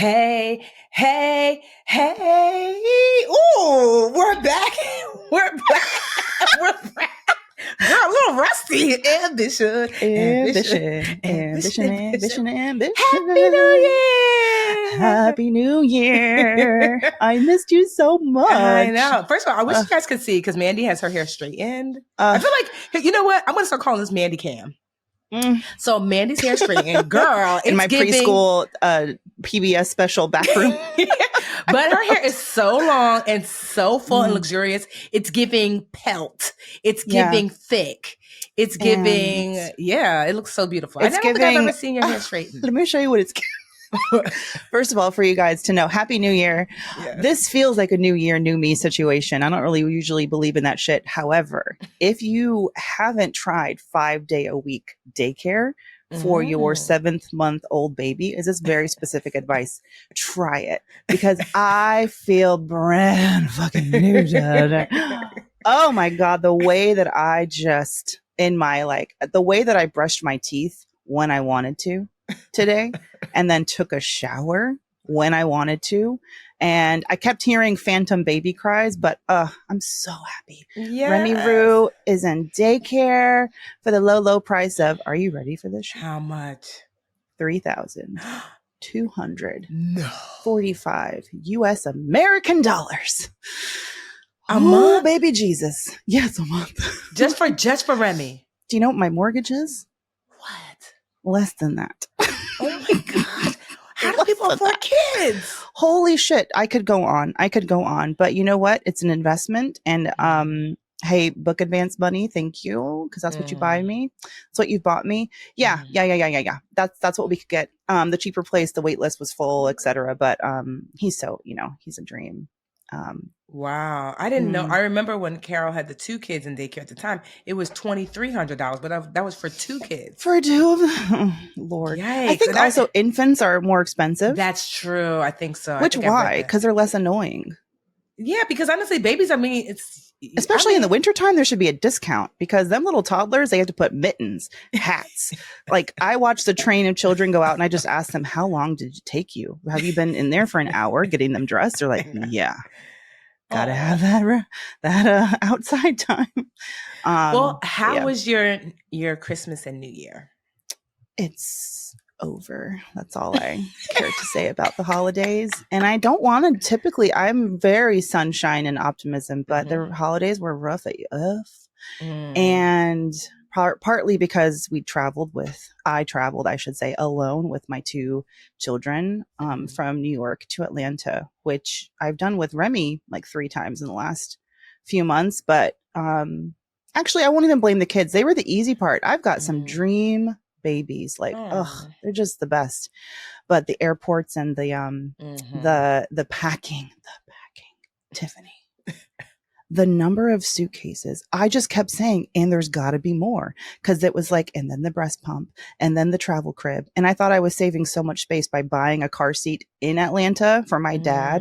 Hey, hey, hey. Ooh, we're back. We're back. We're back. Girl, a little rusty. Ambition. Happy New Year. Happy New Year. I missed you so much. I know. First of all, I wish you guys could see because Mandi has her hair straightened. I feel like, you know what? I'm going to start calling this Mandi Cam. So Mandi's hair straightened. Girl, in my preschool PBS special back room. But her hair is so long and so full and luxurious. It's giving pelt. It's giving thick. It's giving, it looks so beautiful. I don't think I've ever seen your hair straightened. Let me show you what it's First of all, for you guys to know, Happy New Year. Yeah. This feels like a new year, new me situation. I don't really usually believe in that shit. However, if you haven't tried 5-day-a-week daycare for your 7th-month-old baby, is this very specific advice? Try it because I feel brand fucking new. Oh my God. The way that I just the way that I brushed my teeth when I wanted to today and then took a shower when I wanted to. And I kept hearing phantom baby cries, but I'm so happy. Yes. Remy Roo is in daycare for the low price of, are you ready for this? How much? $3,245 US American dollars. A month? Baby Jesus. Yes, a month. just for Remy. Do you know what my mortgage is? What? Less than that. Oh my God. How do people afford kids? Holy shit. I could go on. But you know what? It's an investment. And hey, book advance money. Thank you. Because that's what you buy me. That's what you bought me. Yeah. That's what we could get. The cheaper place, the wait list was full, etc. But he's he's a dream. Wow. I didn't know. I remember when Carol had the 2 kids in daycare at the time, it was $2,300, but that was for 2 kids. For 2 of them? Oh, Lord. Yikes. I think also infants are more expensive. That's true. I think so. Why? Because they're less annoying. Yeah, because honestly, babies, especially in the wintertime, there should be a discount because them little toddlers, they have to put mittens, hats. Like I watched the train of children go out and I just asked them, how long did it take you? Have you been in there for an hour getting them dressed? They're like, yeah. Gotta have that outside time. Well, how was your Christmas and New Year? It's over. That's all I care to say about the holidays. And I don't want to typically, I'm very sunshine and optimism, but the holidays were rough and partly because I traveled, I should say, alone with my 2 children from New York to Atlanta, which I've done with Remy like 3 times in the last few months. But actually, I won't even blame the kids. They were the easy part. I've got some dream babies, they're just the best. But the airports and the packing, Tiffany. The number of suitcases, I just kept saying, and there's got to be more because it was like, and then the breast pump and then the travel crib. And I thought I was saving so much space by buying a car seat in Atlanta for my dad,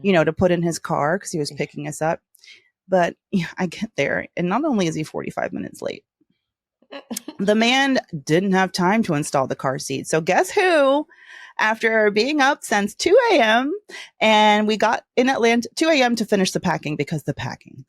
to put in his car because he was picking us up. But I get there and not only is he 45 minutes late, the man didn't have time to install the car seat. So guess who? After being up since 2 a.m. and we got in Atlanta 2 a.m. to finish the packing because the packing.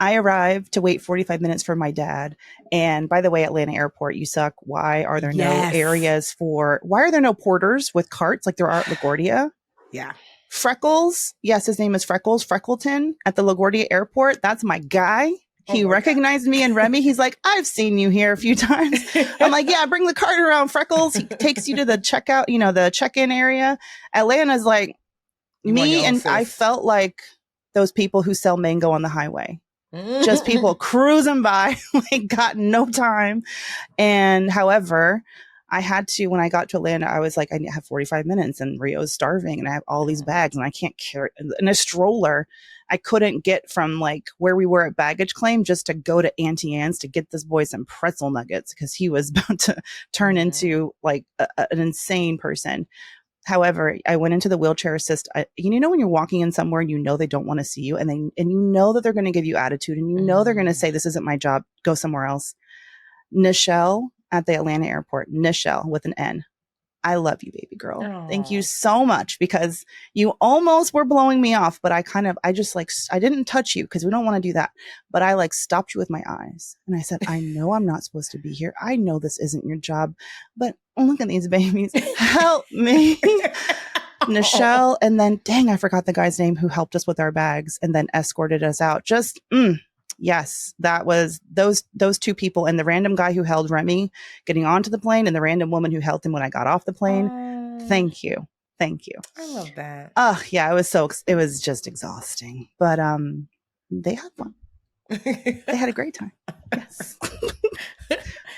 I arrived to wait 45 minutes for my dad. And by the way, Atlanta Airport, you suck. Why are there no areas why are there no porters with carts like there are at LaGuardia? Yeah. Freckles. Yes, his name is Freckles Freckleton at the LaGuardia Airport. That's my guy. He recognized me and Remy. He's like, I've seen you here a few times. I'm like, yeah, bring the cart around, Freckles. He takes you to the checkout, the check-in area. Atlanta's like me. And I felt like those people who sell mango on the highway, just people cruising by, like got no time. And however, I had to, when I got to Atlanta, I was like, I have 45 minutes and Rio's starving and I have all these bags and I can't carry in a stroller. I couldn't get from like where we were at baggage claim just to go to Auntie Anne's to get this boy some pretzel nuggets because he was about to turn into like an insane person. However, I went into the wheelchair assist. When you're walking in somewhere and they don't want to see you and that they're going to give you attitude and they're going to say, this isn't my job, go somewhere else. Nichelle at the Atlanta airport, Nichelle with an N. I love you, baby girl. Aww. Thank you so much, because you almost were blowing me off, but I didn't touch you because we don't want to do that. But I stopped you with my eyes. And I said, I know I'm not supposed to be here. I know this isn't your job, but look at these babies. Help me. Nichelle, and then, dang, I forgot the guy's name who helped us with our bags and then escorted us out. Yes, that was those two people, and the random guy who held Remy getting onto the plane, and the random woman who held him when I got off the plane. Thank you. I love that. Yeah, it was just exhausting, but they had fun. They had a great time. Yes.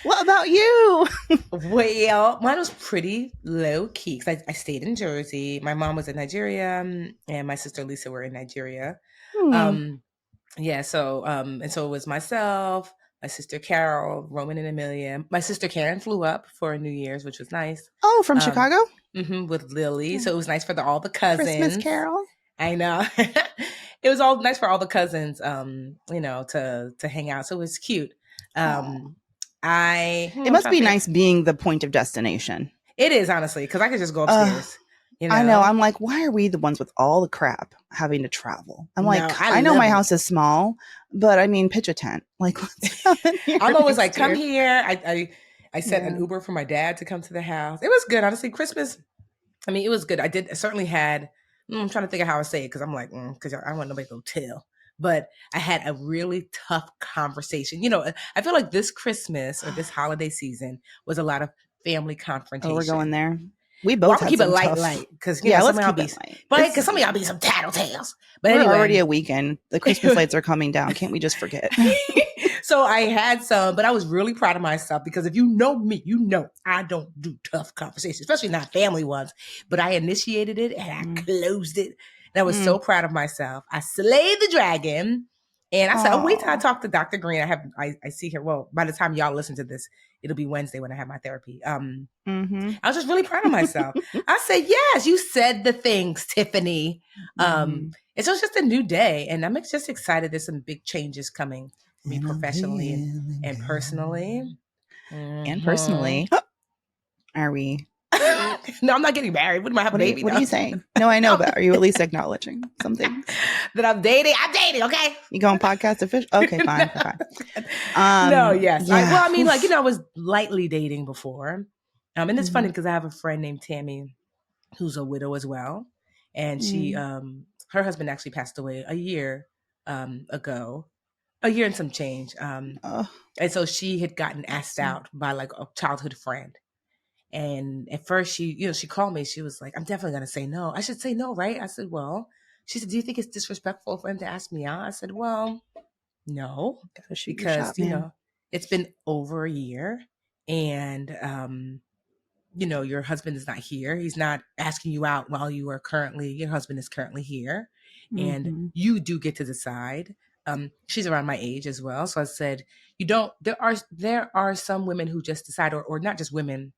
What about you? Well, mine was pretty low key because I stayed in Jersey. My mom was in Nigeria, and my sister Lisa were in Nigeria. Yeah, so and so it was myself, my sister Carol, Roman, and Amelia. My sister Karen flew up for New Year's, which was nice. Oh, from Chicago? With Lily. So it was nice for all the cousins. Christmas Carol. I know. It was all nice for all the cousins, to hang out. So it was cute. It must be nice being the point of destination. It is, honestly, because I could just go upstairs. I know. I'm like, why are we the ones with all the crap having to travel? I'm like, I know my house is small, but I mean, pitch a tent. Like, let's happen here. I'm always like, come here. I sent an Uber for my dad to come to the house. It was good, honestly. Christmas, I mean, it was good. I certainly had, I'm trying to think of how I say it, because I'm like, because I want nobody to go tell. But I had a really tough conversation. I feel like this Christmas or this holiday season was a lot of family confrontation. Oh, we're going there. We both keep it light, because let's keep it light. But because some of y'all be some tattletales. But we're already a weekend. The Christmas lights are coming down. Can't we just forget? So I had some, but I was really proud of myself, because if you know me, you know I don't do tough conversations, especially not family ones. But I initiated it and I closed it. And I was so proud of myself. I slayed the dragon. And I said, wait till I talk to Dr. Green. I see her. Well, by the time y'all listen to this, it'll be Wednesday when I have my therapy. I was just really proud of myself. I said, yes, you said the things, Tiffany. And so it's just a new day. And I'm just excited. There's some big changes coming for me professionally and personally. And personally. Are we? No, I'm not getting married. When do I have a baby? What are you saying? No, I know, but are you at least acknowledging something? That I'm dating? I'm dating, okay? You going podcast official? Okay, fine. No, yes. Yeah. I was lightly dating before. And it's funny because I have a friend named Tammy who's a widow as well. And she, her husband actually passed away a year ago. A year and some change. And so she had gotten asked out by a childhood friend. And at first she called me. She was like, I'm definitely going to say no. I should say no, right? I said, well, she said, do you think it's disrespectful for him to ask me out? I said, well, no, because, it's been over a year and, your husband is not here. He's not asking you out while your husband is currently here. And you do get to decide. She's around my age as well. So I said, there are some women who just decide, or not just women,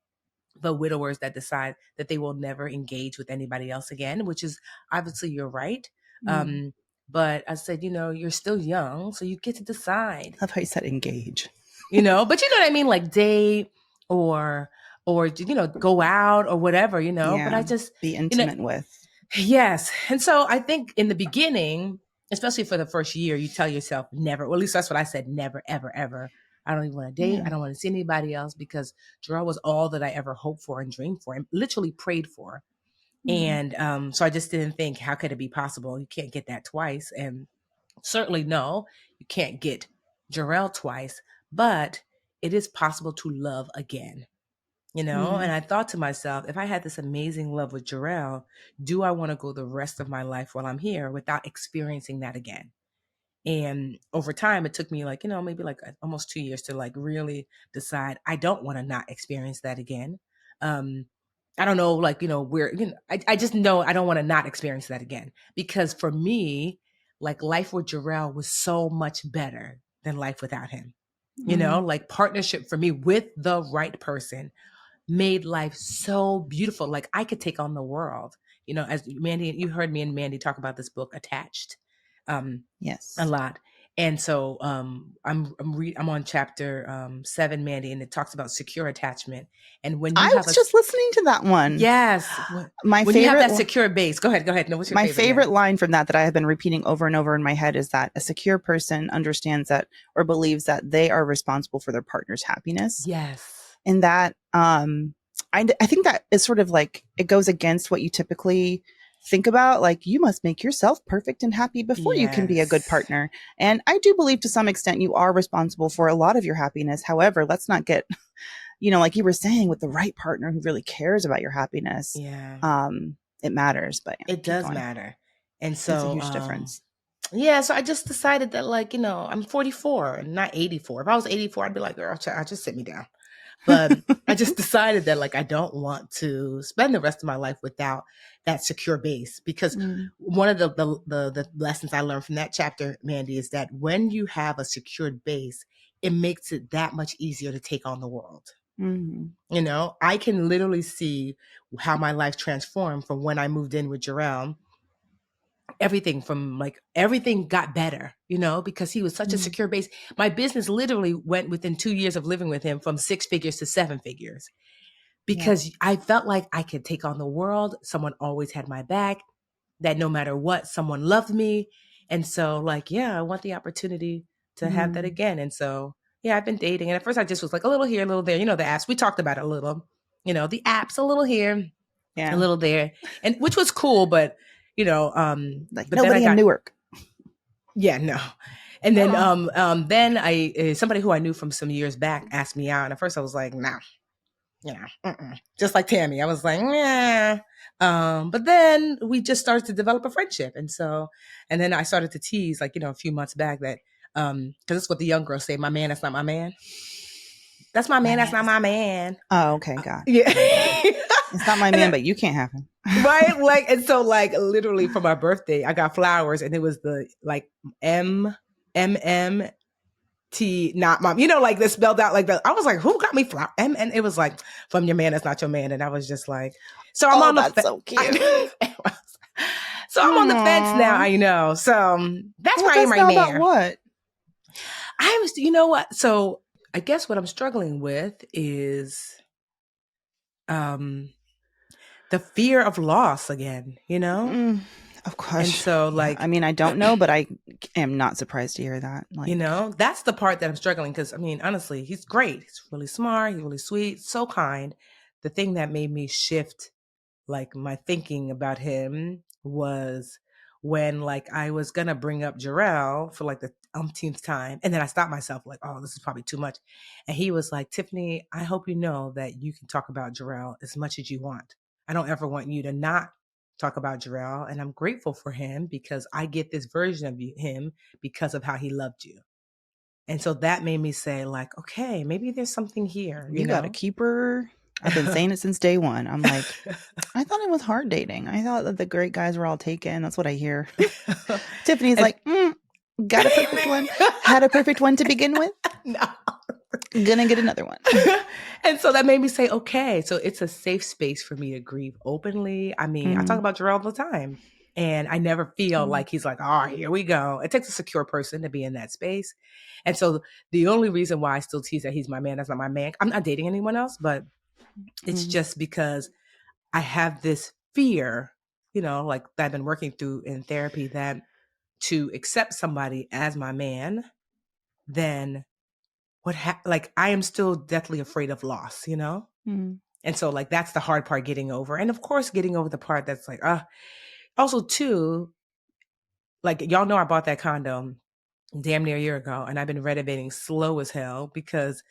but widowers that decide that they will never engage with anybody else again, which is obviously you're right. But I said, you're still young, so you get to decide. I love how you said engage. But you know what I mean? Like date or go out or whatever, but I just be intimate with. Yes. And so I think in the beginning, especially for the first year, you tell yourself never, or at least that's what I said, never, ever, ever. I don't even want to date. I don't want to see anybody else, because Jarrell was all that I ever hoped for and dreamed for and literally prayed for. And so I just didn't think, how could it be possible? You can't get that twice. And certainly no, you can't get Jarrell twice, but it is possible to love again. And I thought to myself, if I had this amazing love with Jarrell, do I want to go the rest of my life while I'm here without experiencing that again? And over time, it took me maybe almost 2 years to really decide I don't want to not experience that again. I don't know, where, I just know I don't want to not experience that again, because for me, life with Jarrell was so much better than life without him. Partnership for me with the right person made life so beautiful. I could take on the world, as Mandi, you heard me and Mandi talk about this book, Attached. Yes, a lot. And so I'm on chapter 7, Mandi, and it talks about secure attachment. And when you I have was just listening to that one. Yes, my when favorite, you have that secure base. Go ahead. No, what's your my favorite now? line from that I have been repeating over and over in my head is that a secure person understands that or believes that they are responsible for their partner's happiness. Yes, and that I think that is sort of like it goes against what you typically think about, like you must make yourself perfect and happy before you can be a good partner. And I do believe to some extent you are responsible for a lot of your happiness. However, let's not get, like you were saying, with the right partner who really cares about your happiness. It matters, but it does matter. And so it's a huge difference. Yeah, so I just decided that, like, I'm 44 and not 84. If I was 84, I'd be like, girl, just sit me down. But I just decided that, like, I don't want to spend the rest of my life without that secure base, because one of the lessons I learned from that chapter, Mandi, is that when you have a secured base, it makes it that much easier to take on the world. I can literally see how my life transformed from when I moved in with Jarrell. Everything got better, because he was such a secure base. My business literally went within 2 years of living with him from 6 figures to 7 figures, because I felt like I could take on the world. Someone always had my back, that no matter what, someone loved me. And so, I want the opportunity to have that again. And so, I've been dating. And at first I just was like a little here, a little there, the apps. We talked about it a little, the apps, a little here, a little there, and which was cool, but like but nobody in Newark. Yeah, no. And then then somebody who I knew from some years back asked me out, and at first I was like, nah, just like Tammy, I was like, yeah. But then we just started to develop a friendship, and then I started to tease, a few months back, that because it's what the young girls say, my man, that's not my man. That's my man, that's not my man. Oh, okay, God. Yeah. It's not my man, but you can't have him. Right? And so literally for my birthday, I got flowers, and it was the MMT, not mom, this spelled out like that. I was like, who got me flowers? And it was like, from your man, that's not your man. And I was just like, so I'm on that's so cute. So I'm on the fence now, I know. So that's where I am right now. About what? you know what? So I guess what I'm struggling with is the fear of loss again, Of course. And so I mean, I don't know, but I am not surprised to hear that. That's the part that I'm struggling, because honestly, he's great. He's really smart. He's really sweet, so kind. The thing that made me shift my thinking about him was when I was going to bring up Jarrell for the umpteenth time. And then I stopped myself oh, this is probably too much. And he was like, Tiffany, I hope you know that you can talk about Jarrell as much as you want. I don't ever want you to not talk about Jarrell. And I'm grateful for him because I get this version of him because of how he loved you. And so that made me say okay, maybe there's something here. You got a keeper. I've been saying it since day one. I'm like, I thought it was hard dating. I thought that the great guys were all taken. That's what I hear. Tiffany's got a perfect one. Had a perfect one to begin with. No. Gonna get another one. And so that made me say, okay, so it's a safe space for me to grieve openly. I mean, I talk about Jarrell all the time, and I never feel like he's like, oh, here we go. It takes a secure person to be in that space. And so the only reason why I still tease that he's my man, that's not my man. I'm not dating anyone else, but it's just because I have this fear, that I've been working through in therapy, that to accept somebody as my man, then I am still deathly afraid of loss, And so that's the hard part, getting over. And of course, getting over the part that's also too, y'all know I bought that condo damn near a year ago, and I've been renovating slow as hell because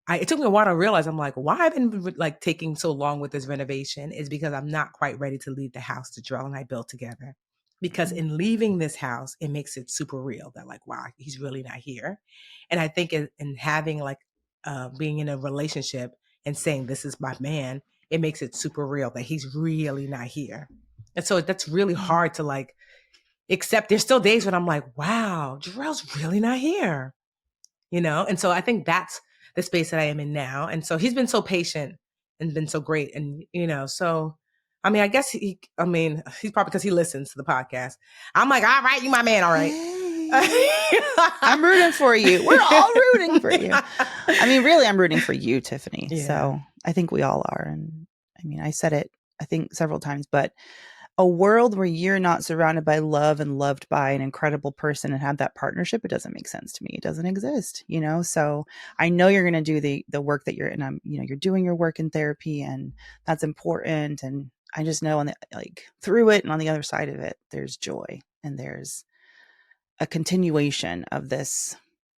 it took me a while to realize, I'm like, why I've been taking so long with this renovation is because I'm not quite ready to leave the house that Jarrell and I built together. Because in leaving this house, it makes it super real that wow, he's really not here. And I think in having being in a relationship and saying this is my man, it makes it super real that he's really not here. And so that's really hard to accept. There's still days when I'm like, wow, Jarrell's really not here, And so I think that's the space that I am in now. And so he's been so patient and been so great. And, so, I mean, I guess he's probably because he listens to the podcast. I'm like, all right, you my man. All right. I'm rooting for you. We're all rooting for you. I mean, really, I'm rooting for you, Tiffany. Yeah. So I think we all are. And I mean, I said it, I think several times, but a world where you're not surrounded by love and loved by an incredible person and have that partnership, it doesn't make sense to me. It doesn't exist, you know? So I know you're going to do the work that you're in. You know, you're doing your work in therapy, and that's important. And I just know through it and on the other side of it, there's joy and there's a continuation of this,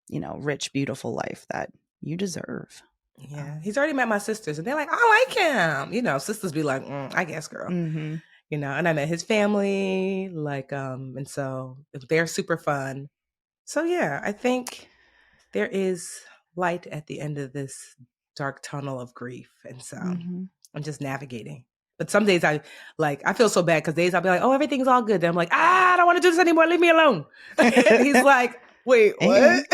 you know, rich, beautiful life that you deserve. Yeah. He's already met my sisters and they're like, I like him. You know, sisters be like, I guess, girl. Mm-hmm. You know, and I met his family, and so they're super fun. So yeah, I think there is light at the end of this dark tunnel of grief. And so I'm just navigating. But some days I feel so bad because days I'll be like, oh, everything's all good. Then I'm like, I don't want to do this anymore. Leave me alone. And he's like, wait, what?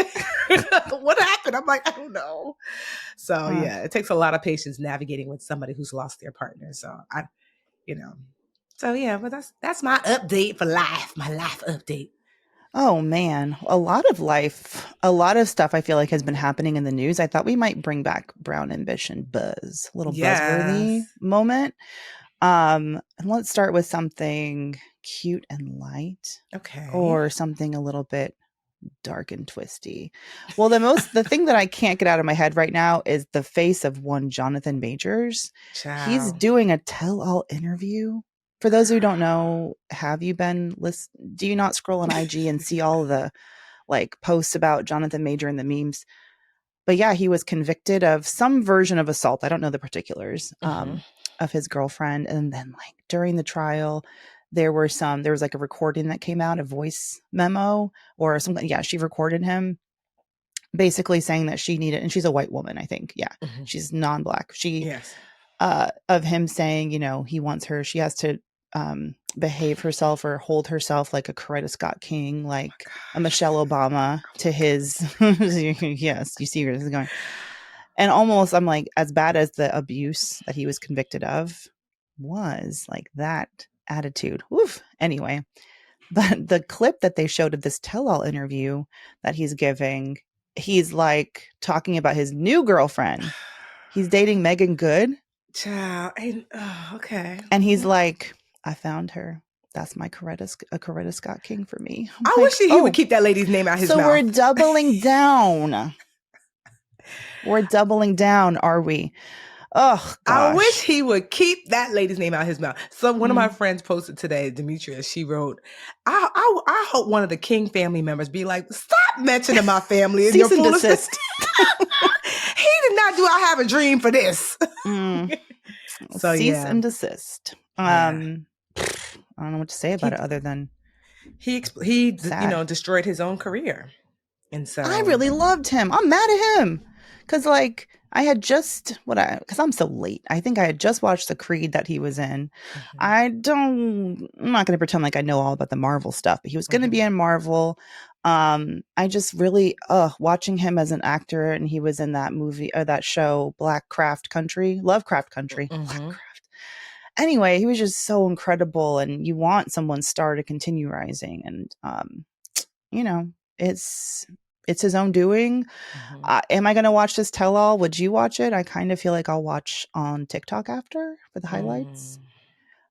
What happened? I'm like, I don't know. So yeah, it takes a lot of patience navigating with somebody who's lost their partner. So So yeah, but that's my update for life, my life update. Oh man, a lot of stuff I feel like has been happening in the news. I thought we might bring back Brown Ambition buzz, a little buzzworthy moment. And let's start with something cute and light. Okay. Or something a little bit dark and twisty. Well, the thing that I can't get out of my head right now is the face of one Johnathan Majors. Child. He's doing a tell-all interview. For those who don't know, have you been do you not scroll on IG and see all the posts about Johnathan Major and the memes? But yeah, he was convicted of some version of assault. I don't know the particulars of his girlfriend. And then during the trial, there was a recording that came out, a voice memo or something. Yeah, she recorded him basically saying that she needed, and she's a white woman, I think. Yeah, she's non-Black. Of him saying, you know, he wants her, she has to behave herself or hold herself like a Coretta Scott King, like a Michelle Obama to his, yes, you see where this is going. And almost, I'm like, as bad as the abuse that he was convicted of was, that attitude. Oof. Anyway, but the clip that they showed of this tell-all interview that he's giving, he's talking about his new girlfriend. He's dating Megan Good. Child. Okay. And he's like, I found her. That's my Coretta Scott King for me. I wish he would keep that lady's name out his mouth. So we're doubling down. We're doubling down, are we? Oh, gosh. I wish he would keep that lady's name out his mouth. So one of my friends posted today, Demetria, she wrote, I hope one of the King family members be like, stop mentioning my family in your desist. He did not do I Have a Dream for this. So cease and desist. I don't know what to say about it other than he destroyed his own career. And so I really loved him. I'm mad at him because I had just because I'm so late. I think I had just watched the Creed that he was in. I'm not going to pretend like I know all about the Marvel stuff, but he was going to be in Marvel. I just really watching him as an actor, and he was in that movie or that show Lovecraft Country. Blackcraft. Anyway, he was just so incredible, and you want someone's star to continue rising, and you know, it's his own doing. Am I going to watch this tell-all? Would you watch it? I kind of feel like I'll watch on TikTok after for the highlights.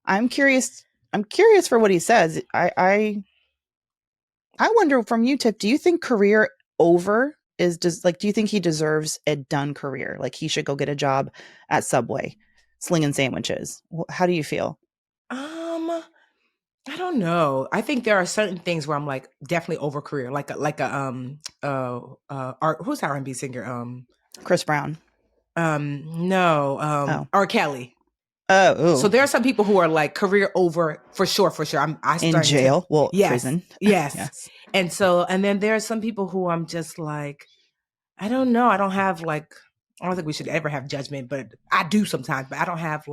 I'm curious for what he says. I wonder from you, Tiff, do you think career over do you think he deserves a done career? Like he should go get a job at Subway slinging sandwiches. How do you feel? I don't know. I think there are certain things where I'm definitely over career, who's R&B singer? Chris Brown. No. R. Kelly. Oh, so there are some people who are career over for sure. I in jail. Prison. Yes. And then there are some people who I'm just I don't know. I don't have I don't think we should ever have judgment, but I do sometimes. But I don't have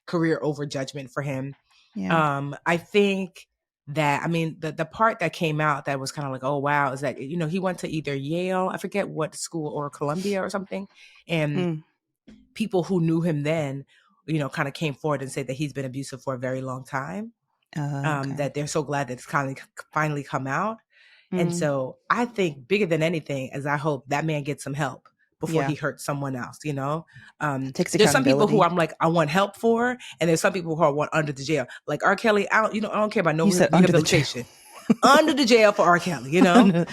career over judgment for him. Yeah. I think that the part that came out that was kind of oh wow is that he went to either Yale, I forget what school, or Columbia or something, and people who knew him then kind of came forward and said that he's been abusive for a very long time. Okay. That they're so glad that it's finally come out. And so I think bigger than anything is I hope that man gets some help before he hurts someone else, you know? There's some people who I'm like, I want help for, and there's some people who I want under the jail. Like R. Kelly, I don't care about no rehabilitation. Under the jail for R. Kelly, you know?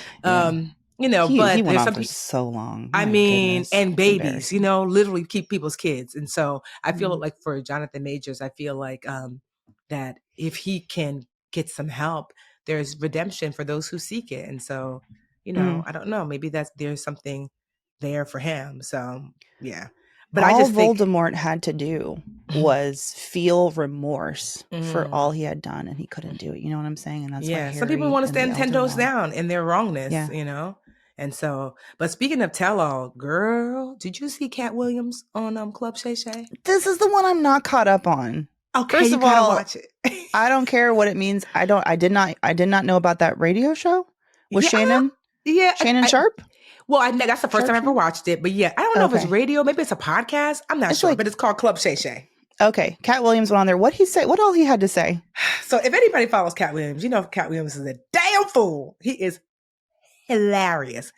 You know, but he went on for so long. I mean, and babies, you know, literally keep people's kids. And so I feel like for Johnathan Majors, I feel like that if he can get some help, there's redemption for those who seek it. And so, you know, I don't know, maybe there's something there for him. So, yeah. But all I just think Voldemort had to do was feel remorse for all he had done, and he couldn't do it. You know what I'm saying? And that's why Harry, some people want to stand 10 toes down in their wrongness, you know? And so, but speaking of tell-all, girl, did you see Katt Williams on Club Shay Shay? This is the one I'm not caught up on. Okay, first of all, watch it. I don't care what it means. I did not know about that radio show with Shannon. Shannon Sharp. Well, that's the first time I ever watched it. But yeah, I don't know if it's radio. Maybe it's a podcast. I'm not sure, but it's called Club Shay Shay. Okay, Katt Williams went on there. What all he had to say? So if anybody follows Katt Williams, you know Katt Williams is a damn fool. He is hilarious.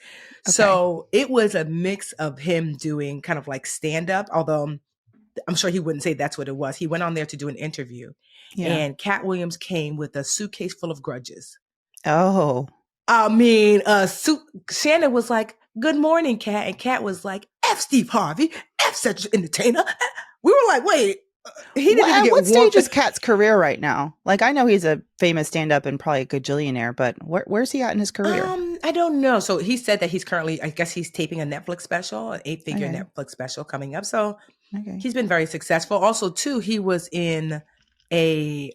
Okay. So it was a mix of him doing kind of like stand-up, although I'm sure he wouldn't say that's what it was. He went on there to do an interview, and Katt Williams came with a suitcase full of grudges. Oh. I mean, Shannon was like, "Good morning, Katt," and Katt was like, "F Steve Harvey, F such an entertainer." We were like, "Wait, he didn't even get what stage is Katt's career right now? Like, I know he's a famous stand-up and probably a gajillionaire, but where's he at in his career? I don't know. So he said that he's currently, I guess he's taping a Netflix special, an 8-figure Netflix special coming up. So he's been very successful. Also, too, he was in a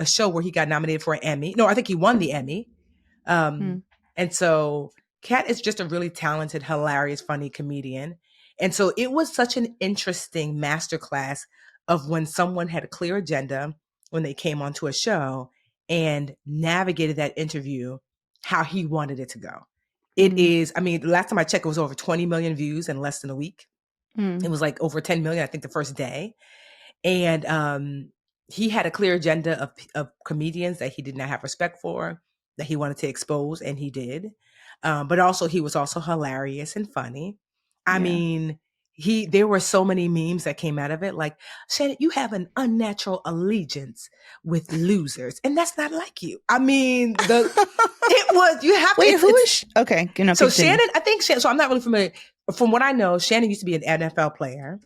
show where he got nominated for an Emmy. No, I think he won the Emmy. And so Katt is just a really talented, hilarious, funny comedian. And so it was such an interesting masterclass of when someone had a clear agenda when they came onto a show and navigated that interview how he wanted it to go. It is, I mean, the last time I checked, it was over 20 million views in less than a week. It was like over 10 million, I think, the first day. And he had a clear agenda of comedians that he did not have respect for, that he wanted to expose, and he did. But also, he was also hilarious and funny. I mean, there were so many memes that came out of it. Like, Shannon, you have an unnatural allegiance with losers, and that's not like you. I mean, it was, you have Wait, who is okay. You know, so Shannon, I think so I'm not really familiar. From what I know, Shannon used to be an NFL player.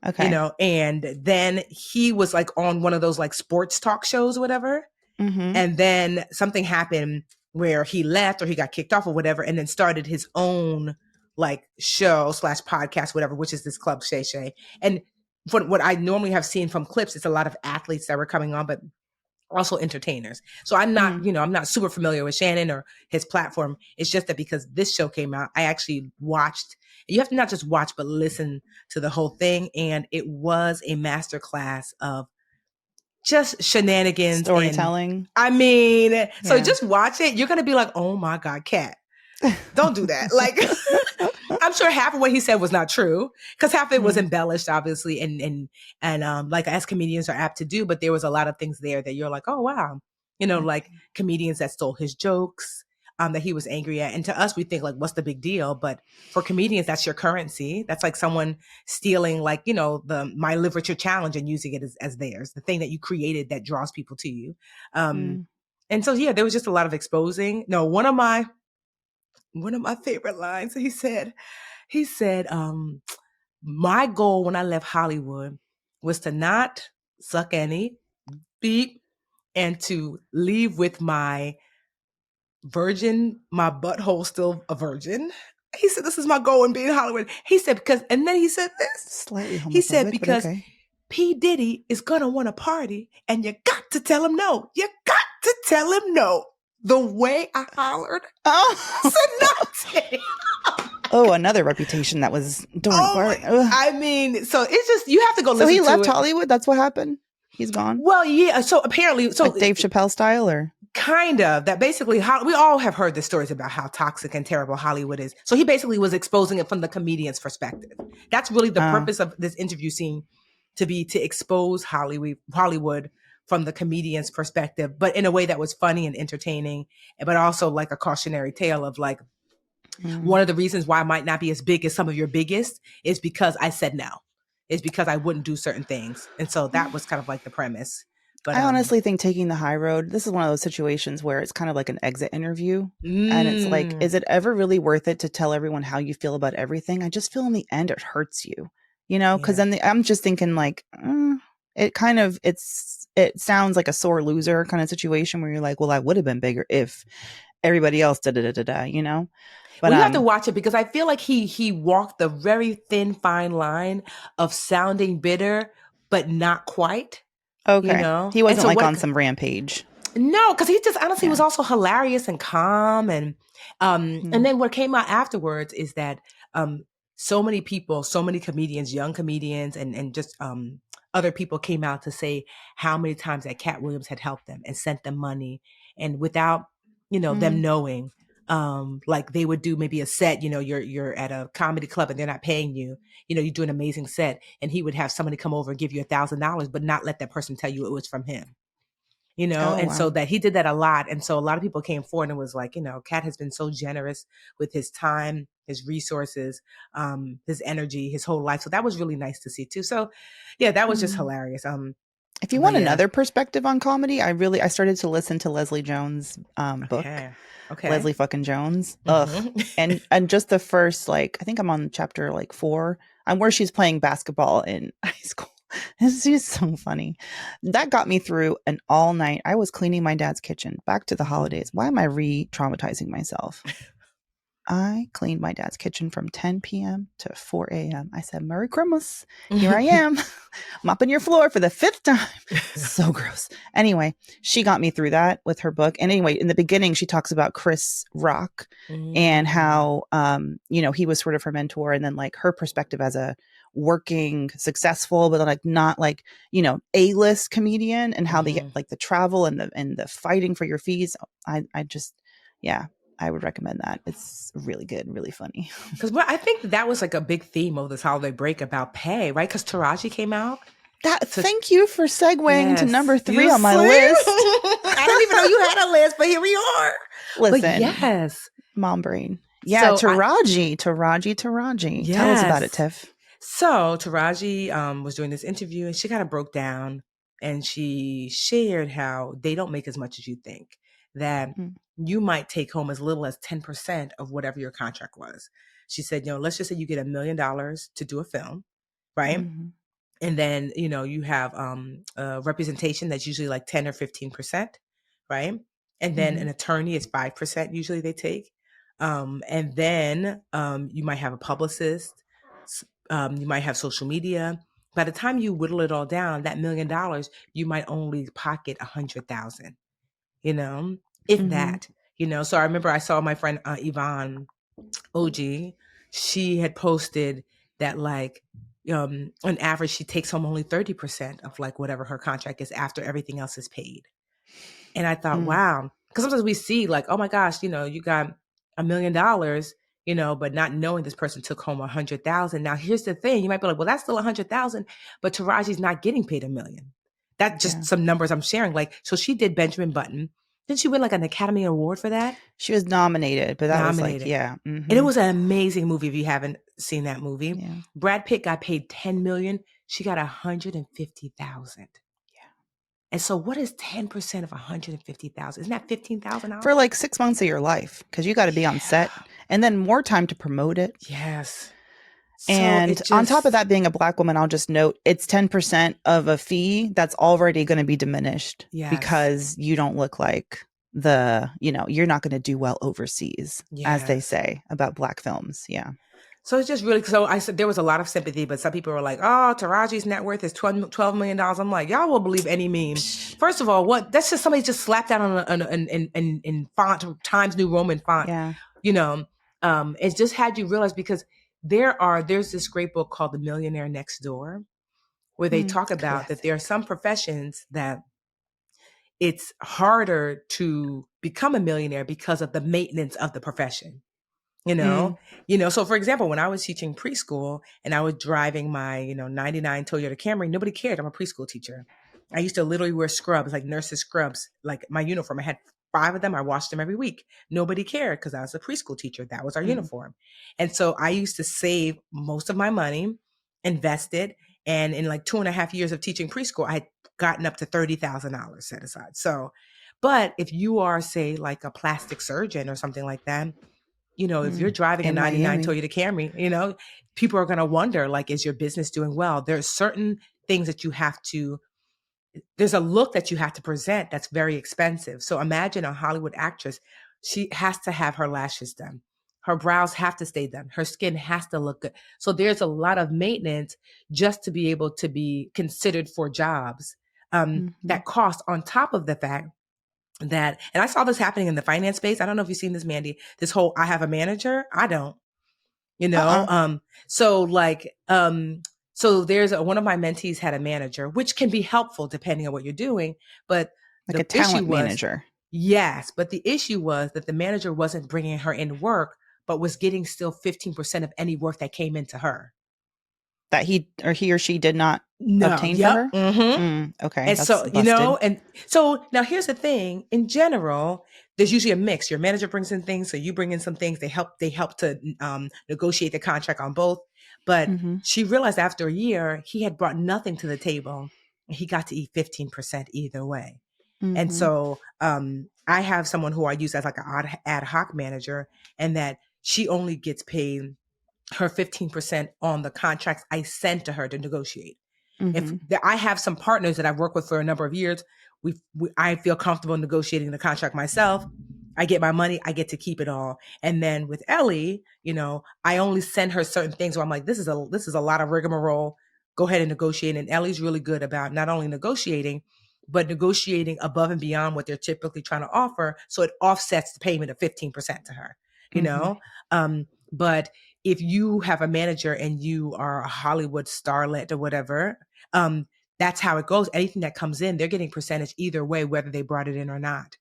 Okay. You know, and then he was like on one of those like sports talk shows or whatever. And then something happened where he left or he got kicked off or whatever, and then started his own like show / podcast, whatever, which is this Club Shay Shay. And from what I normally have seen from clips, it's a lot of athletes that were coming on, but also entertainers. So I'm not, I'm not super familiar with Shannon or his platform. It's just that because this show came out, I actually watched. You have to not just watch, but listen to the whole thing. And it was a masterclass of just shenanigans. Storytelling. So just watch it. You're going to be like, oh my God, Katt, don't do that. Like, I'm sure half of what he said was not true because half of it was embellished, obviously. And like as comedians are apt to do, but there was a lot of things there that you're like, oh, wow. Like comedians that stole his jokes, that he was angry at. And to us, we think like, what's the big deal? But for comedians, that's your currency. That's like someone stealing like, the My Literature Challenge and using it as theirs, the thing that you created that draws people to you. And so, yeah, there was just a lot of exposing. No, one of my favorite lines, he said, my goal when I left Hollywood was to not suck any beep and to leave with my butthole still a virgin. He said, this is my goal in being in Hollywood. He said, and then he said this. Slightly homophobic, he said, because P. Diddy is going to want a party and you got to tell him no. You got to tell him no. The way I hollered. Said no. Another reputation that was torn apart. I mean, so it's just, you have to go listen to it. So he left Hollywood? That's what happened? He's gone? Well, yeah. So apparently. Like Dave Chappelle style or? Kind of. That basically, we all have heard the stories about how toxic and terrible Hollywood is. So he basically was exposing it from the comedian's perspective. That's really the purpose of this interview scene, to expose Hollywood from the comedian's perspective, but in a way that was funny and entertaining, but also like a cautionary tale of like, one of the reasons why I might not be as big as some of your biggest is because I said no. Is because I wouldn't do certain things. And so that was kind of like the premise. But I honestly think taking the high road, this is one of those situations where it's kind of like an exit interview. And it's like, is it ever really worth it to tell everyone how you feel about everything? I just feel in the end it hurts you, you know, because then I'm just thinking like, it sounds like a sore loser kind of situation where you're like, well, I would have been bigger if everybody else you know? But you have to watch it because I feel like he walked the very thin, fine line of sounding bitter, but not quite. Okay. You know? He wasn't like on some rampage. No, because he just honestly was also hilarious and calm. And then what came out afterwards is that so many people, so many comedians, young comedians and just other people came out to say how many times that Katt Williams had helped them and sent them money. And without, them knowing, like they would do maybe a set, you're at a comedy club and they're not paying you, you do an amazing set and he would have somebody come over and give you $1,000, but not let that person tell you it was from him. So that he did that a lot. And so a lot of people came forward and was like, Katt has been so generous with his time, his resources, his energy, his whole life. So that was really nice to see too. So yeah, that was just hilarious. If you want another perspective on comedy, I started to listen to Leslie Jones' book. Okay. Leslie fucking Jones. Ugh. And just the first, like, I think I'm on chapter like 4. I'm where she's playing basketball in high school. It's just so funny. That got me through an all night. I was cleaning my dad's kitchen. Back to the holidays. Why am I re-traumatizing myself? I cleaned my dad's kitchen from 10 p.m. to 4 a.m. I said, Merry Christmas. Here I am, mopping your floor for the 5th time. So gross. Anyway, she got me through that with her book. And anyway, in the beginning, she talks about Chris Rock and how, he was sort of her mentor. And then like her perspective as a working, successful, but like not like, A-list comedian and how they get like the travel and the fighting for your fees. I would recommend that. It's really good and really funny. Because I think that was like a big theme of this holiday break about pay, right? Because Taraji came out. Thank you for segueing to number 3 on my list. I don't even know you had a list, but here we are. Listen, but yes, mom brain. Yeah, so Taraji. Yes. Tell us about it, Tiff. So Taraji was doing this interview and she kind of broke down and she shared how they don't make as much as you think. That you might take home as little as 10% of whatever your contract was. She said, let's just say you get $1 million to do a film, right? Mm-hmm. And then, you have representation that's usually like 10 or 15%, right? And then an attorney is 5% usually they take. And then you might have a publicist, you might have social media. By the time you whittle it all down, that $1 million, you might only pocket 100,000. If that, so I remember I saw my friend Yvonne OG, she had posted that like, on average, she takes home only 30% of like whatever her contract is after everything else is paid. And I thought, wow, because sometimes we see like, oh my gosh, you got $1 million, but not knowing this person took home 100,000. Now here's the thing, you might be like, well, that's still 100,000, but Taraji's not getting paid $1 million. That's just some numbers I'm sharing. Like, so she did Benjamin Button. Didn't she win like an Academy Award for that? She was nominated, but that was like, And it was an amazing movie if you haven't seen that movie. Yeah. Brad Pitt got paid $10 million. She got 150,000. Yeah. And so what is 10% of 150,000? Isn't that $15,000? For like 6 months of your life, because you got to be on set and then more time to promote it. Yes. And on top of that, being a Black woman, I'll just note it's 10% of a fee that's already going to be diminished because you don't look like you're not going to do well overseas, as they say about Black films. Yeah. So it's just really, so I said there was a lot of sympathy, but some people were like, oh, Taraji's net worth is $12 million. I'm like, y'all will believe any meme. First of all, that's just somebody just slapped that on in font, Times New Roman font. Yeah. It just had you realize because there's this great book called The Millionaire Next Door, where they talk about that there are some professions that it's harder to become a millionaire because of the maintenance of the profession. So for example, when I was teaching preschool and I was driving my, 99 Toyota Camry, nobody cared. I'm a preschool teacher. I used to literally wear scrubs, like nurses scrubs, like my uniform. I had 5 of them. I washed them every week. Nobody cared because I was a preschool teacher. That was our uniform. And so I used to save most of my money, invest it. And in like 2.5 years of teaching preschool, I had gotten up to $30,000 set aside. So, but if you are, say, like a plastic surgeon or something like that, you know, if you're driving a 99 Toyota Camry, you know, people are going to wonder, like, is your business doing well? There's certain things that you have to, there's a look that you have to present that's very expensive. So imagine a Hollywood actress, she has to have her lashes done. Her brows have to stay done. Her skin has to look good. So there's a lot of maintenance just to be able to be considered for jobs that cost, on top of the fact that, and I saw this happening in the finance space. I don't know if you've seen this, Mandi, this whole, I have a manager. I don't, you know? So like, so there's one of my mentees had a manager, which can be helpful depending on what you're doing. But like a talent manager. Yes. But the issue was that the manager wasn't bringing her in work, but was getting still 15% of any work that came into her. That he or she did not obtain for her? Okay. And so, you know, and so now here's the thing. In general, there's usually a mix. Your manager brings in things, so you bring in some things. They help to negotiate the contract on both. But she realized after a year, he had brought nothing to the table. And he got to eat 15% either way. And so I have someone who I use as like an ad hoc manager, and that she only gets paid her 15% on the contracts I send to her to negotiate. If I have some partners that I've worked with for a number of years, I feel comfortable negotiating the contract myself. I get my money, I get to keep it all. And then with Ellie, you know, I only send her certain things where I'm like, this is a lot of rigmarole. Go ahead and negotiate. And Ellie's really good about not only negotiating, but negotiating above and beyond what they're typically trying to offer. So it offsets the payment of 15% to her, you know? But if you have a manager and you are a Hollywood starlet or whatever, that's how it goes. Anything that comes in, they're getting percentage either way, whether they brought it in or not.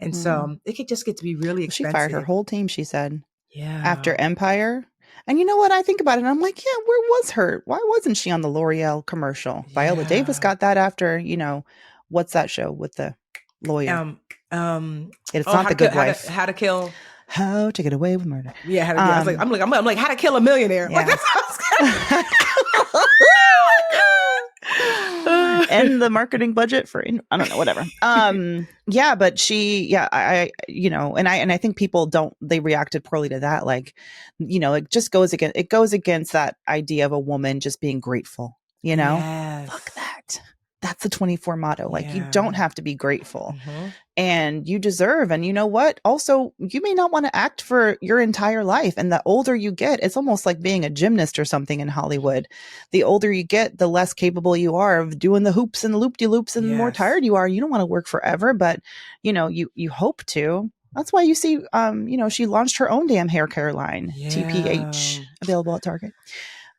And so it could just get to be really expensive. She fired her whole team, she said. Yeah. After Empire. And you know what? I think about it and I'm like, yeah, where was her? Why wasn't she on the L'Oreal commercial? Yeah. Viola Davis got that after, you know, what's that show with the lawyer? It's not The Good Wife. How to Kill. How to Get Away with Murder. Yeah. I'm like, How to Kill a Millionaire. Yeah. Like, that's and the marketing budget for, I don't know, whatever. Yeah, but I you know, and I think people they reacted poorly to that. Like, you know, it goes against that idea of a woman just being grateful, you know? Yes. Fuck that. That's the 24 motto. Like, you don't have to be grateful and you deserve. And you know what? Also, you may not want to act for your entire life. And the older you get, it's almost like being a gymnast or something in Hollywood. The older you get, the less capable you are of doing the hoops and the loop-de-loops, and the more tired you are. You don't want to work forever, but you know, you hope to. That's why you see, you know, she launched her own damn hair care line, TPH, available at Target.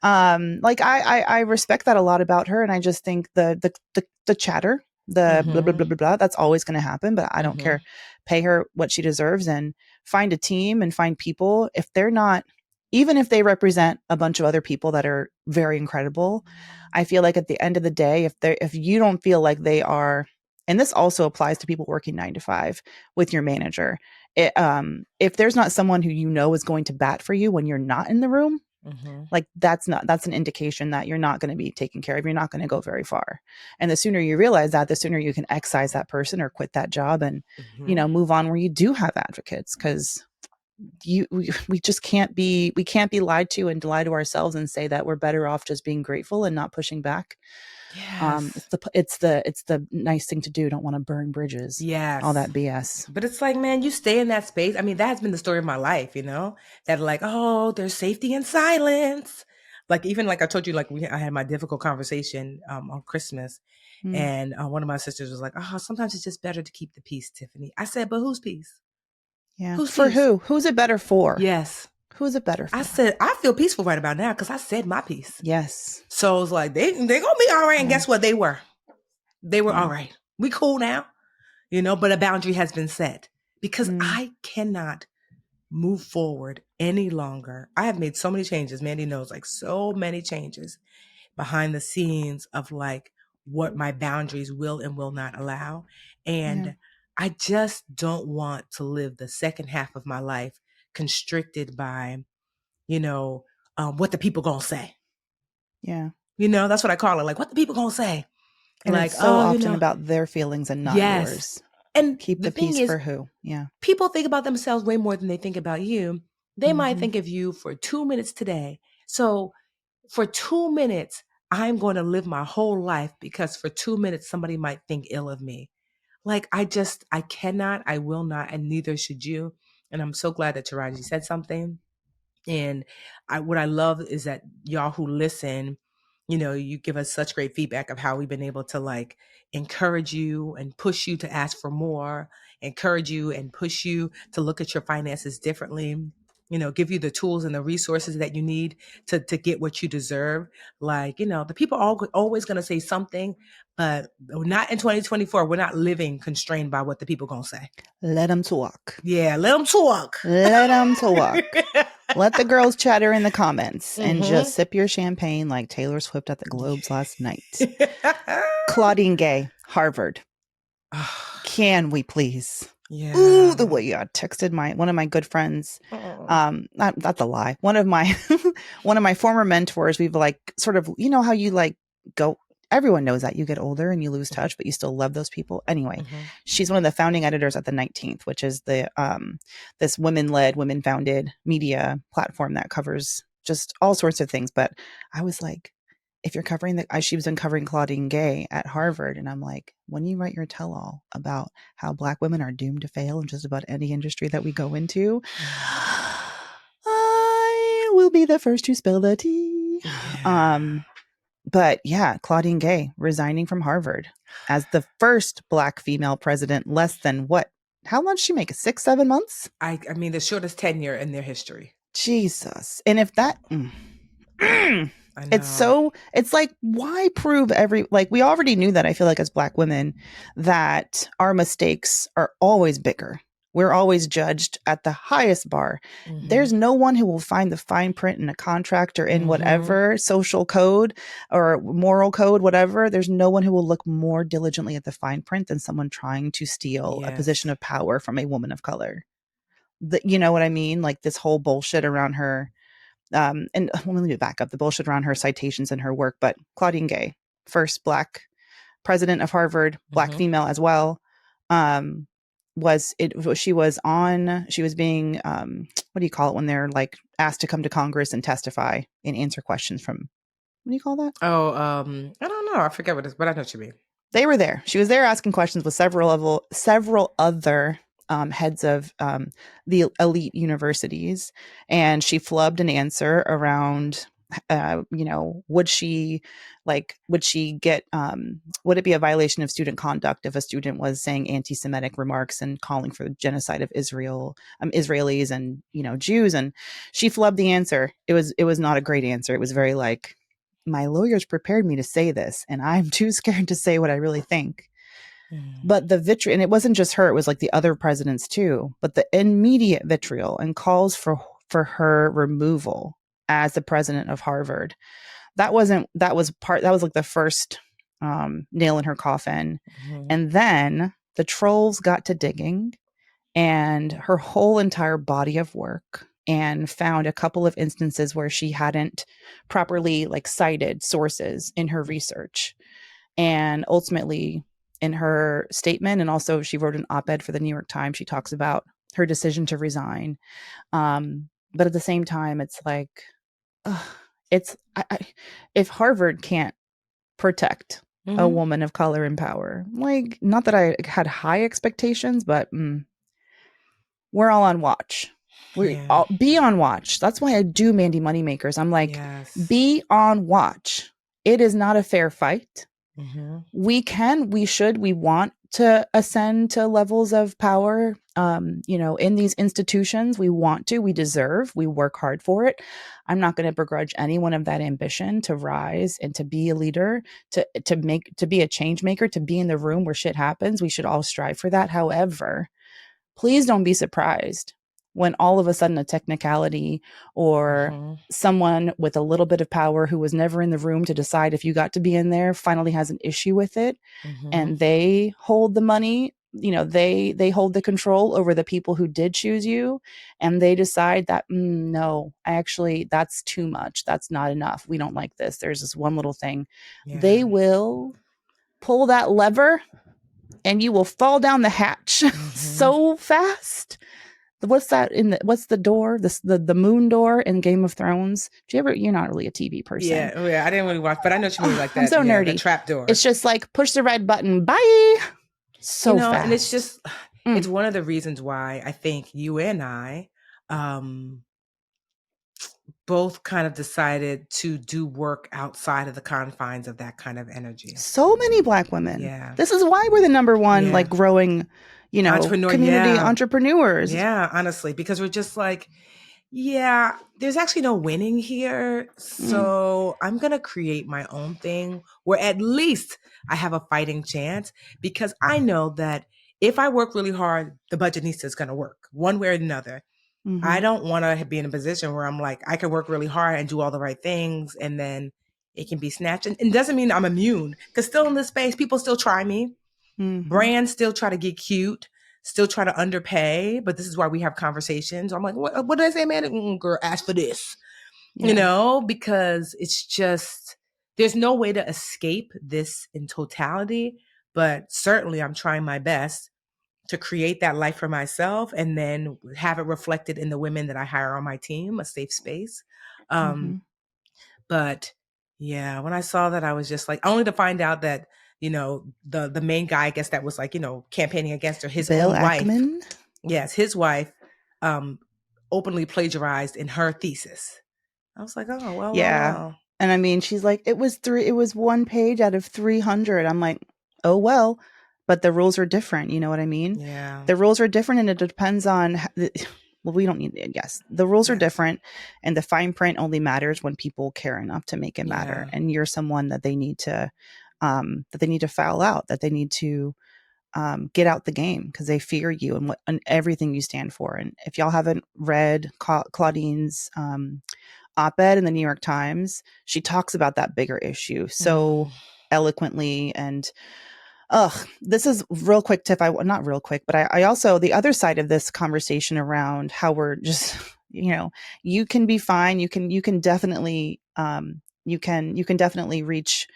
Like I respect that a lot about her, and I just think the chatter, the blah blah blah blah blah, that's always going to happen, but I don't care. Pay her what she deserves and find a team and find people. If they're not, even if they represent a bunch of other people that are very incredible, I feel like at the end of the day, if you don't feel like they are, and this also applies to people working 9 to 5 with your manager, if there's not someone who you know is going to bat for you when you're not in the room, like that's an indication that you're not going to be taken care of. You're not going to go very far. And the sooner you realize that, the sooner you can excise that person or quit that job and, you know, move on where you do have advocates. Cause we just can't be lied to and lie to ourselves and say that we're better off just being grateful and not pushing back. Yes. It's the nice thing to do. Don't want to burn bridges. Yes. All that BS. But it's like, man, you stay in that space. I mean, that has been the story of my life, you know, that like, oh, there's safety in silence. Like, even like I told you, like I had my difficult conversation on Christmas and one of my sisters was like, oh, sometimes it's just better to keep the peace, Tiffany. I said, but whose peace? Yeah. For who? Who's it better for? Yes. Who's it better for? I said, I feel peaceful right about now because I said my piece. Yes. So it's like, they're going to be all right. And guess what? They were all right. We cool now, you know, but a boundary has been set because I cannot move forward any longer. I have made so many changes. Mandi knows, like so many changes behind the scenes of like what my boundaries will and will not allow. And I just don't want to live the second half of my life constricted by, what the people gonna say. Yeah. That's what I call it. Like, what the people gonna say? And like, it's so often about their feelings and not yours. And keep the peace for who? Yeah. People think about themselves way more than they think about you. They might think of you for 2 minutes today. So for 2 minutes, I'm going to live my whole life because for 2 minutes, somebody might think ill of me. Like, I cannot, I will not, and neither should you. And I'm so glad that Taraji said something. And what I love is that y'all who listen, you give us such great feedback of how we've been able to like encourage you and push you to ask for more, encourage you and push you to look at your finances differently, give you the tools and the resources that you need to get what you deserve. Like, the people are always going to say something, but not in 2024. We're not living constrained by what the people going to say. Let them talk. Yeah, let them talk. Let them talk. Let the girls chatter in the comments and just sip your champagne like Taylor Swift at the Globes last night. Claudine Gay, Harvard. Can we please? Yeah. Ooh, the way I texted one of my good friends. That's a lie. One of my former mentors. We've like sort of, how you like go. Everyone knows that you get older and you lose touch, but you still love those people. Anyway, she's one of the founding editors at the 19th, which is the this women-led, women-founded media platform that covers just all sorts of things. But I was like, if you're covering she was uncovering Claudine Gay at Harvard, and I'm like, when you write your tell-all about how Black women are doomed to fail in just about any industry that we go into, I will be the first to spill the tea. But yeah, Claudine Gay resigning from Harvard as the first Black female president, less than what? How much did she make? 6-7 months? I mean, the shortest tenure in their history. Jesus. And if that... it's like, why prove we already knew that. I feel like as Black women that our mistakes are always bigger. We're always judged at the highest bar. There's no one who will find the fine print in a contract or in whatever social code or moral code, whatever. There's no one who will look more diligently at the fine print than someone trying to steal a position of power from a woman of color. You know what I mean? Like this whole bullshit around her. And let me back up the bullshit around her citations and her work. But Claudine Gay, first Black president of Harvard, Black female as well. She was being what do you call it when they're like asked to come to Congress and testify and answer questions from, what do you call that? I don't know, I forget what it is, but I know what you mean. They were there. She was there asking questions with several other heads of the elite universities, and she flubbed an answer around would it be a violation of student conduct if a student was saying anti-Semitic remarks and calling for the genocide of Israelis and Jews, and she flubbed the answer. It was not a great answer. It was very like, my lawyers prepared me to say this and I'm too scared to say what I really think. But the vitriol, and it wasn't just her, it was like the other presidents too, but the immediate vitriol and calls for her removal as the president of Harvard. That was like the first nail in her coffin. And then the trolls got to digging, and her whole entire body of work, and found a couple of instances where she hadn't properly cited sources in her research. And ultimately, in her statement, and also she wrote an op-ed for the New York Times, she talks about her decision to resign. But at the same time, it's like, if Harvard can't protect a woman of color in power, not that I had high expectations, but we're all on watch. All be on watch. That's why I do Mandi Moneymakers. I'm like, be on watch. It is not a fair fight. We want to ascend to levels of power, in these institutions. We deserve, we work hard for it. I'm not going to begrudge anyone of that ambition to rise and to be a leader, to be a change maker, to be in the room where shit happens. We should all strive for that. However, please don't be surprised when all of a sudden a technicality or someone with a little bit of power who was never in the room to decide if you got to be in there finally has an issue with it, and they hold the money, they hold the control over the people who did choose you, and they decide that no, actually that's too much, that's not enough, we don't like this, there's this one little thing. They will pull that lever and you will fall down the hatch so fast. What's the door? The moon door in Game of Thrones? You're not really a TV person. Yeah, I didn't really watch, but I know what you mean, like that. I'm so nerdy. The trap door. It's just like push the red button, bye. So fast. And it's just it's one of the reasons why I think you and I both kind of decided to do work outside of the confines of that kind of energy. So many Black women. Yeah. This is why we're the number one, like growing, community entrepreneurs. Yeah, honestly, because we're just like, there's actually no winning here. So I'm going to create my own thing where at least I have a fighting chance, because I know that if I work really hard, the budgetista is going to work one way or another. I don't want to be in a position where I'm like, I can work really hard and do all the right things, and then it can be snatched. And it doesn't mean I'm immune, because still in this space, people still try me. Brands still try to get cute, still try to underpay. But this is why we have conversations. I'm like, what did I say, man? Girl, ask for this, because it's just, there's no way to escape this in totality. But certainly I'm trying my best to create that life for myself and then have it reflected in the women that I hire on my team, a safe space. But yeah, when I saw that, I was just like, only to find out that, the main guy, I guess that was like, campaigning against her, his Bill own Ackman? wife. Yes, his wife openly plagiarized in her thesis. I was like, oh, well, yeah. Well. And I mean, she's like, it was one page out of 300. I'm like, oh, well, but the rules are different. You know what I mean? Yeah. The rules are different, and it depends on, well, we don't need it. Yes, the rules are different, and the fine print only matters when people care enough to make it matter. And you're someone that they need to foul out, that they need to get out the game, because they fear you and everything you stand for. And if y'all haven't read Claudine's op-ed in the New York Times, she talks about that bigger issue so eloquently. And this is real quick tip. Not real quick, but I also, the other side of this conversation around how we're just, you can be fine. You can definitely, you can definitely reach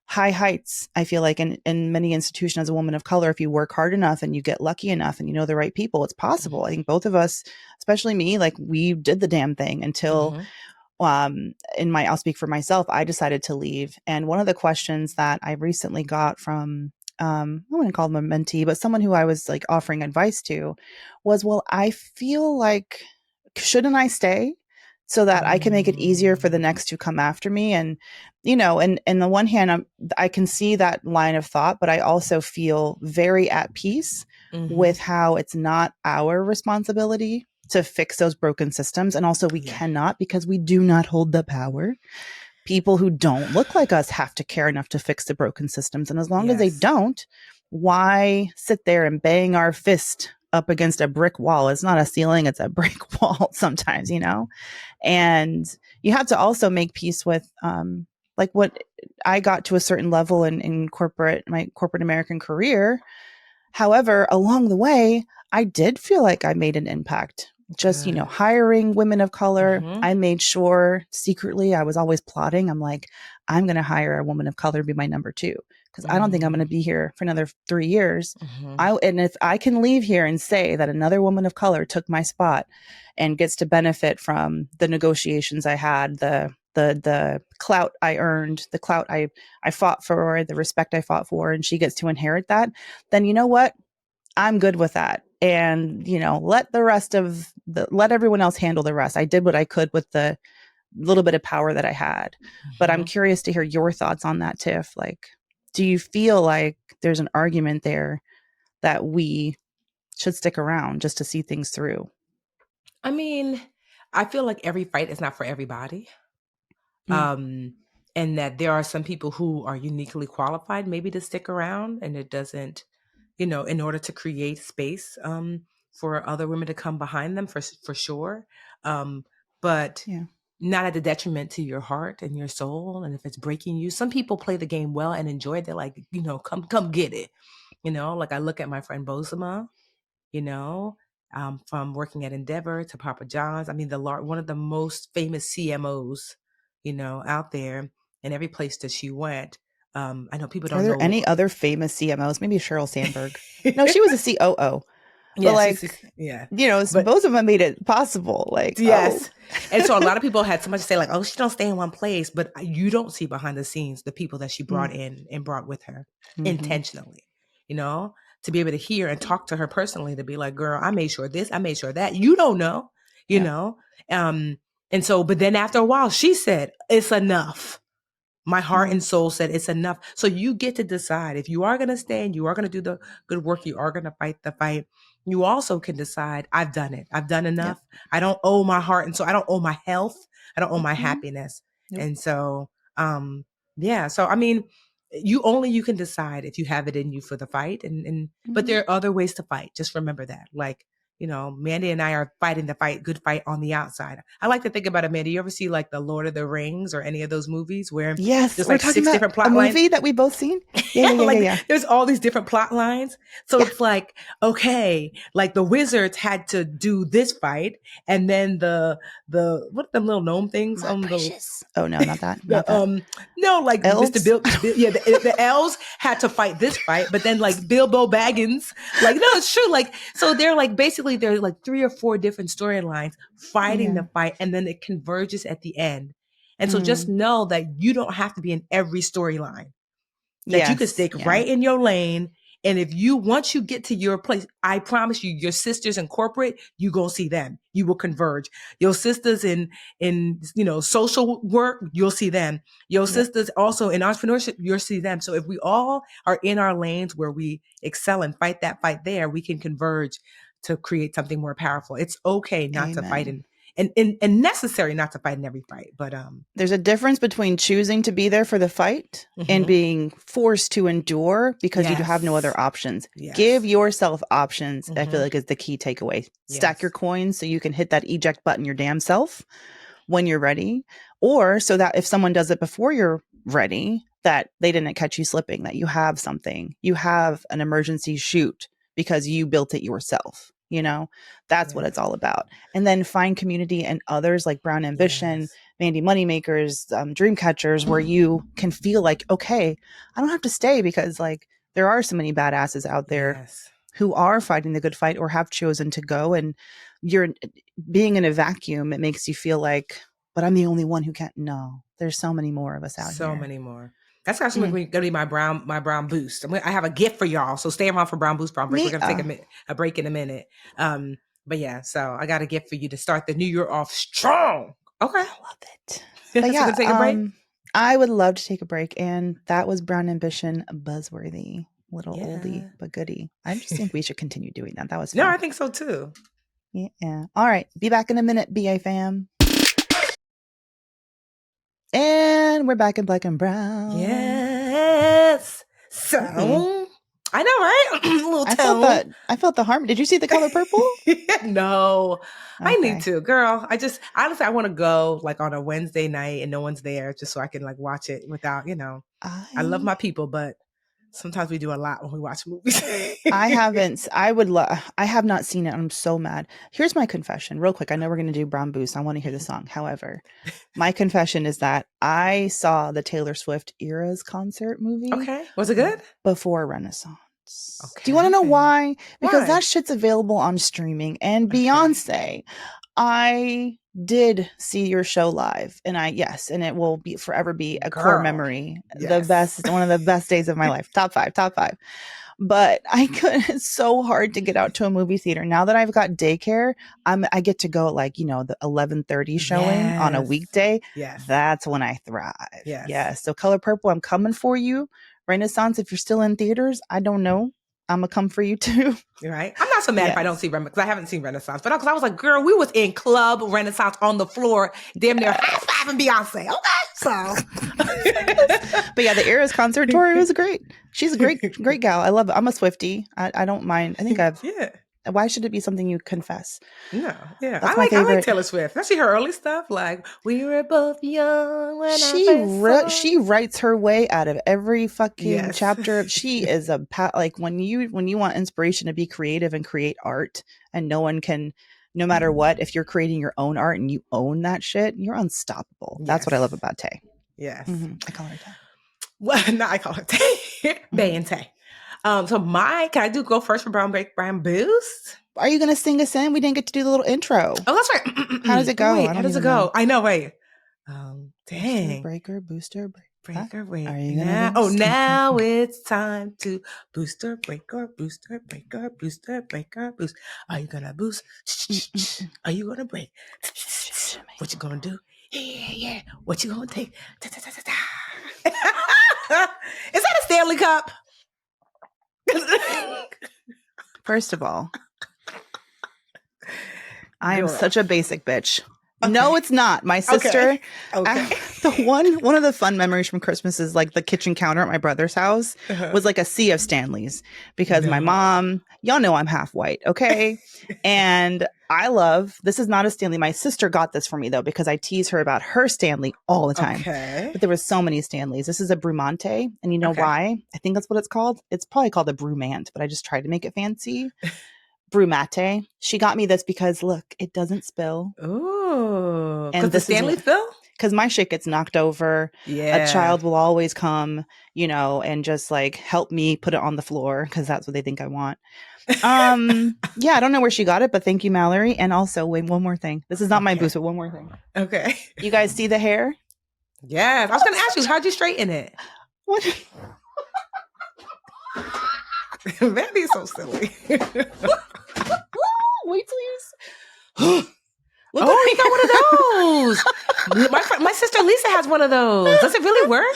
high heights. I feel like in many institutions as a woman of color, if you work hard enough and you get lucky enough and you know the right people, it's possible. I think both of us, especially me, like we did the damn thing until, I'll speak for myself, I decided to leave. And one of the questions that I recently got from, I wouldn't call them a mentee, but someone who I was like offering advice to was, well, I feel like, shouldn't I stay so that I can make it easier for the next to come after me? And, and the one hand, I can see that line of thought, but I also feel very at peace with how it's not our responsibility to fix those broken systems. And also we cannot, because we do not hold the power. People who don't look like us have to care enough to fix the broken systems. And as long as they don't, why sit there and bang our fist up against a brick wall? It's not a ceiling, it's a brick wall sometimes, And you have to also make peace with, like what I got to a certain level in my corporate American career. However, along the way, I did feel like I made an impact. Just, hiring women of color. I made sure secretly, I was always plotting. I'm like, I'm going to hire a woman of color to be my number 2, because I don't think I'm going to be here for another 3 years. And if I can leave here and say that another woman of color took my spot and gets to benefit from the negotiations I had, the clout I earned, the clout I fought for, the respect I fought for, and she gets to inherit that, then you know what? I'm good with that. And, let everyone else handle the rest. I did what I could with the little bit of power that I had. But I'm curious to hear your thoughts on that, Tiff. Like, do you feel like there's an argument there that we should stick around just to see things through? I mean, I feel like every fight is not for everybody. And that there are some people who are uniquely qualified maybe to stick around, and it doesn't, in order to create space for other women to come behind them for sure. But not at the detriment to your heart and your soul. And if it's breaking you, some people play the game well and enjoy it. They're like, come get it. Like I look at my friend Bozema, from working at Endeavor to Papa John's. I mean, one of the most famous CMOs, out there, and every place that she went. I know people don't know. Are there any other famous CMOs? Maybe Sheryl Sandberg. No, she was a COO. But Bozema made it possible. Yes. And so a lot of people had so much to say, like, oh, she don't stay in one place, but you don't see behind the scenes the people that she brought in and brought with her intentionally, to be able to hear and talk to her personally, to be like, girl, I made sure this, I made sure that. You don't know, know. And so, but then after a while, she said, it's enough. My heart and soul said it's enough. So you get to decide if you are going to stay and you are going to do the good work, you are going to fight the fight. You also can decide, I've done it. I've done enough. Yep. I don't owe my heart and soul. I don't owe my health. I don't owe my happiness. Yep. And so, so, I mean, you can decide if you have it in you for the fight. But there are other ways to fight. Just remember that. Like, Mandi and I are fighting the fight, good fight on the outside. I like to think about it, Mandi. You ever see like the Lord of the Rings or any of those movies where there's like 6 different plot lines? A movie that we both seen? Yeah. There's all these different plot lines. So it's like, okay, like the wizards had to do this fight, and then the what are the little gnome things? Oh no, not that. No, like elves? Mr. Bill, the elves had to fight this fight, but then like Bilbo Baggins, like no, it's true. Like so, they're like basically there's like 3 or 4 different storylines fighting the fight, and then it converges at the end. And so just know that you don't have to be in every storyline. That you can stick right in your lane. And if once you get to your place, I promise you, your sisters in corporate, you go see them. You will converge. Your sisters in social work, you'll see them. Your sisters also in entrepreneurship, you'll see them. So if we all are in our lanes where we excel and fight that fight there, we can converge to create something more powerful. It's okay not to fight and necessary not to fight in every fight. But there's a difference between choosing to be there for the fight and being forced to endure because you have no other options. Yes. Give yourself options. I feel like is the key takeaway. Stack your coins so you can hit that eject button your damn self when you're ready, or so that if someone does it before you're ready, that they didn't catch you slipping, that you have something, you have an emergency chute because you built it yourself. That's what it's all about. And then find community and others like Brown Ambition, Mandi Moneymakers, Dream Catchers, where you can feel like, okay, I don't have to stay because like there are so many badasses out there who are fighting the good fight or have chosen to go. And you're being in a vacuum. It makes you feel like, but I'm the only one who can't. No, there's so many more of us out here. So many more. That's actually going to be my brown boost. I have a gift for y'all, so stay around for brown boost. We're going to take a break in a minute. But yeah, so I got a gift for you to start the new year off strong. Okay, I love it. But yeah, take a break. I would love to take a break, and that was Brown Ambition, buzzworthy, little oldie but goodie. I just think we should continue doing that. That was fun. No, I think so too. Yeah. All right, be back in a minute, BA fam. And we're back in Black and Brown. Yes. So, I know, right? A little tone. I felt the harm. Did you see The Color Purple? No. Okay. I need to, girl. Honestly, I want to go like on a Wednesday night and no one's there just so I can like watch it without, I love my people, but sometimes we do a lot when we watch movies. I have not seen it. I'm so mad. Here's my confession real quick. I know we're going to do Brown Boost. I want to hear the song. However, my confession is that I saw the Taylor Swift Eras concert movie. Okay. Was it good? Before Renaissance. Okay. Do you want to know why? Because that shit's available on streaming. And Beyonce, I did see your show live, and it will forever be a core memory. Yes. The best, one of the best days of my life. Top five. But it's so hard to get out to a movie theater. Now that I've got daycare, I get to go at like, the 11:30 showing on a weekday. Yes. That's when I thrive. Yes. Yes. So Color Purple, I'm coming for you. Renaissance, if you're still in theaters, I don't know. I'm gonna come for you too. You're right. I'm not so mad if I don't see Renaissance, because I haven't seen Renaissance. But because I was like, girl, we was in club Renaissance on the floor, damn near high-fiving Beyonce. Okay, so. But yeah, the Eras concert tour was great. She's a great gal. I love it. I'm a Swiftie. I don't mind. I think Why should it be something you confess? No, yeah, That's I favorite. like Taylor Swift. Especially her early stuff, like "We Were Both Young When I First Saw." She writes her way out of every fucking chapter. She is like when you want inspiration to be creative and create art, and no one can, no matter what, if you're creating your own art and you own that shit, you're unstoppable. Yes. That's what I love about Tay. Yes, I call her Tay. Well, no, I call her Tay. Bay and Tay. So can I go first for Brown Boost? Are you going to sing us in? We didn't get to do the little intro. Oh, that's right. How does it go? Wait, how does it go? Know. I know, wait. Dang. Booster, breaker, wait. Are you gonna boost? Now it's time to booster, breaker, boost. Are you gonna boost? Are you gonna break? What you gonna do? Yeah. What you gonna take? Is that a Stanley Cup? First of all, I am such a basic bitch. Okay. No, it's not. My sister, one of the fun memories from Christmas is like the kitchen counter at my brother's house was like a sea of Stanleys because my mom, y'all know I'm half white, okay? And this is not a Stanley. My sister got this for me though because I tease her about her Stanley all the time. Okay. But there were so many Stanleys. This is a Brumante, and you know why? I think that's what it's called. It's probably called a Brumant, but I just tried to make it fancy. Brumate. She got me this because look, it doesn't spill. Ooh, because the Stanley spill? Because my shit gets knocked over. Yeah. A child will always come, and just like help me put it on the floor because that's what they think I want. Yeah, I don't know where she got it, but thank you, Mallory. And also, wait, one more thing. This is not my boost, but one more thing. Okay. You guys see the hair? Yeah. I was going to ask you, how'd you straighten it? What? Mandy's so silly. Wait till you Look you got one of those. My sister Lisa has one of those. Does it really work?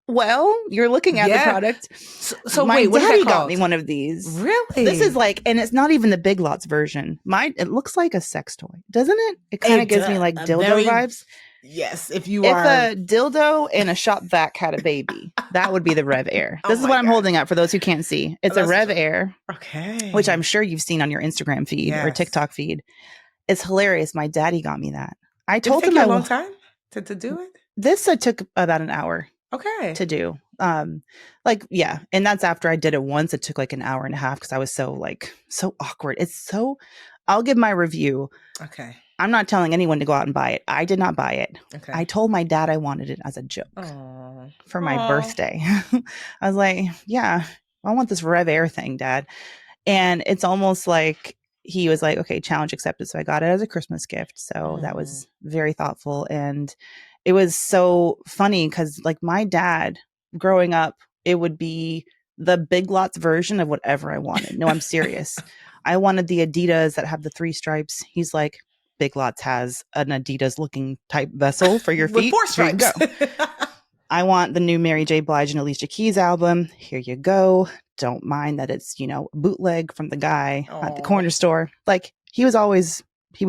Well, you're looking at the product. So my wait, what daddy is that called? Got me one of these. Really? This is like, and it's not even the Big Lots version. It looks like a sex toy, doesn't it? It kind of gives me like dildo vibes. Yes, if a dildo and a shop vac had a baby, that would be the Rev Air. This is what I'm holding up for those who can't see. It's a Rev Air, which I'm sure you've seen on your Instagram feed or TikTok feed. It's hilarious. My daddy got me that. I told him a long time to do it. This took about an hour. Okay. To do. And that's after I did it once. It took like an hour and a half because I was so awkward. I'll give my review. Okay. I'm not telling anyone to go out and buy it. I did not buy it. Okay. I told my dad I wanted it as a joke for my birthday. I was like, yeah, I want this Rev Air thing, Dad. And it's almost like he was like, okay, challenge accepted. So I got it as a Christmas gift. So that was very thoughtful. And it was so funny because like my dad growing up, it would be the Big Lots version of whatever I wanted. No, I'm serious. I wanted the Adidas that have the 3 stripes. He's like, Big Lots has an Adidas looking type vessel for your feet. With 4 stripes. Here you go. I want the new Mary J. Blige and Alicia Keys album. Here you go. Don't mind that it's, bootleg from the guy at the corner store. Like he was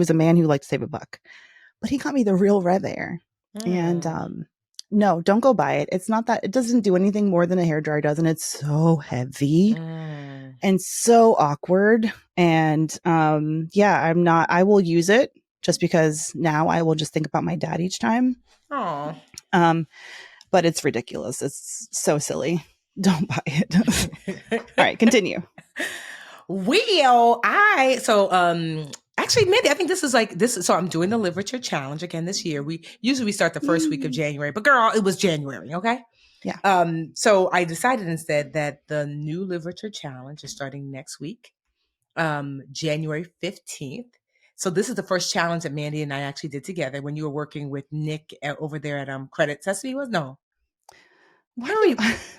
a man who liked to save a buck, but he got me the real Rev Air. And no, don't go buy it. It's not that, it doesn't do anything more than a hairdryer does, and it's so heavy and so awkward. And I will use it just because now I will just think about my dad each time. Oh. But it's ridiculous. It's so silly. Don't buy it. All right, continue. Actually, Mandi, I think this is like this. So I'm doing the literature challenge again this year. We start the first week of January, but girl, it was January, okay? Yeah. So I decided instead that the new literature challenge is starting next week, January 15th. So this is the first challenge that Mandi and I actually did together when you were working with Nick over there at Credit Sesame.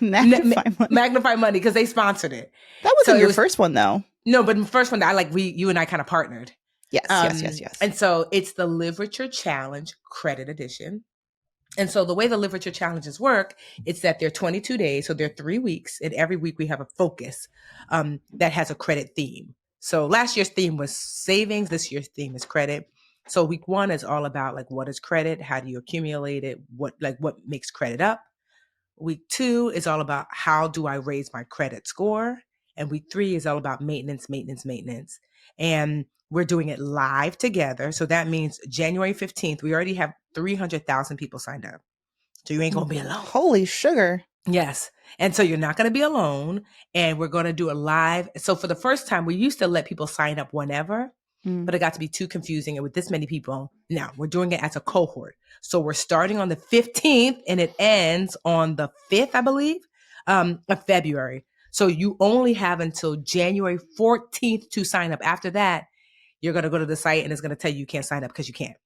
Magnify Money because they sponsored it. That wasn't your first one though. No, but the first one that you and I kind of partnered. Yes. And so it's the Literature Challenge Credit Edition. And so the way the Literature Challenges work, it's that they're 22 days. So they're 3 weeks. And every week we have a focus that has a credit theme. So last year's theme was savings. This year's theme is credit. So week 1 is all about like, what is credit? How do you accumulate it? What makes credit up? Week 2 is all about how do I raise my credit score? And week 3 is all about maintenance, maintenance, maintenance. And we're doing it live together. So that means January 15th, we already have 300,000 people signed up. So you ain't going to be alone. Holy sugar. Yes. And so you're not going to be alone. And we're going to do it live. So for the first time, we used to let people sign up whenever, but it got to be too confusing. And with this many people, now we're doing it as a cohort. So we're starting on the 15th and it ends on the 5th, I believe, of February. So you only have until January 14th to sign up. After that, you're going to go to the site and it's going to tell you can't sign up because you can't.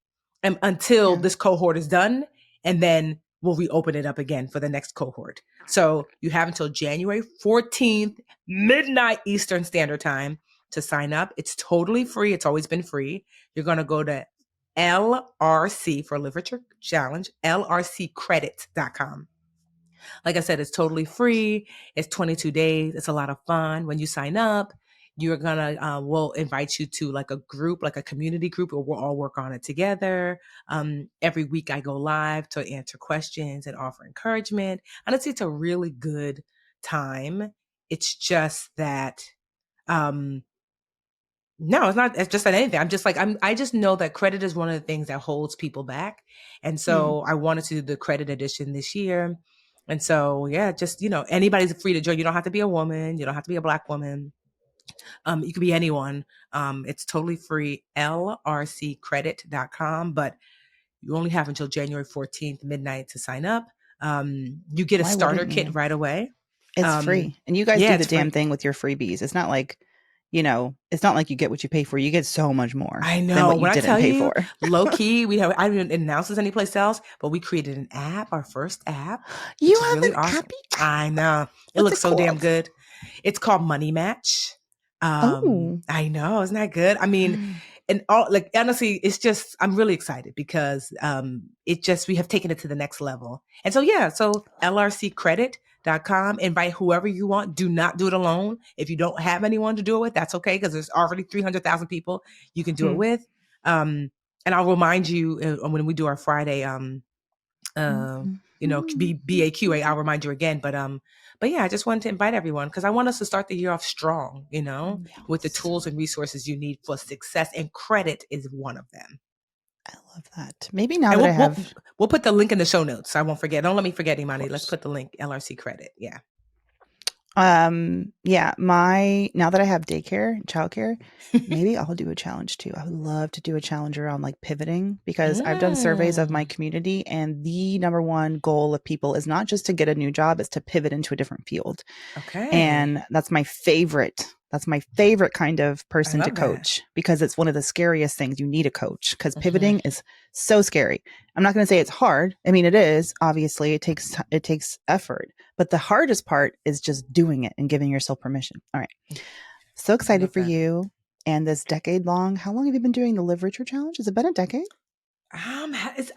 And until this cohort is done, and then we'll reopen it up again for the next cohort. So you have until January 14th, midnight Eastern Standard Time to sign up. It's totally free. It's always been free. You're going to go to LRC for Literature Challenge, lrccredit.com. Like I said, it's totally free. It's 22 days. It's a lot of fun. When you sign up, you're gonna, we'll invite you to like a group, like a community group where we'll all work on it together. Every week I go live to answer questions and offer encouragement. Honestly, it's a really good time. It's just that, no, it's not. It's just not anything. I'm just like, I just know that credit is one of the things that holds people back. And so I wanted to do the credit edition this year. And so, yeah, just, anybody's free to join. You don't have to be a woman. You don't have to be a Black woman. You could be anyone. It's totally free, lrccredit.com, but you only have until January 14th, midnight to sign up. You get a starter kit right away. It's free. And you guys do the damn thing with your freebies. It's not like, it's not like you get what you pay for. You get so much more. I know. Than what you when didn't I tell pay you, for. Low key, I didn't announce this anyplace else, but we created an app, our first app. You have really an awesome. app? I know. It looks so damn good. It's called Money Match. I know. Isn't that good? I mean, and all, like, honestly, it's just, I'm really excited because we have taken it to the next level. And so, so lrccredit.com, invite whoever you want. Do not do it alone. If you don't have anyone to do it with, that's okay, because there's already 300,000 people you can do it with. And I'll remind you when we do our Friday, BAQA, I'll remind you again. But yeah, I just wanted to invite everyone because I want us to start the year off strong, with the tools and resources you need for success, and credit is one of them. I love that. Maybe now that I have... We'll put the link in the show notes. I won't forget. Don't let me forget, Imani. Let's put the link, LRC Credit. Yeah. Now that I have daycare, childcare, maybe I'll do a challenge too. I would love to do a challenge around like pivoting, because I've done surveys of my community, and the number one goal of people is not just to get a new job, it's to pivot into a different field. Okay. And that's my favorite kind of person to coach, because it's one of the scariest things. You need a coach, because pivoting is so scary. I'm not going to say it's hard. I mean, it is. Obviously, it takes effort. But the hardest part is just doing it and giving yourself permission. All right. So excited for you and this decade-long. How long have you been doing the Live Richer Challenge? Has it been a decade? I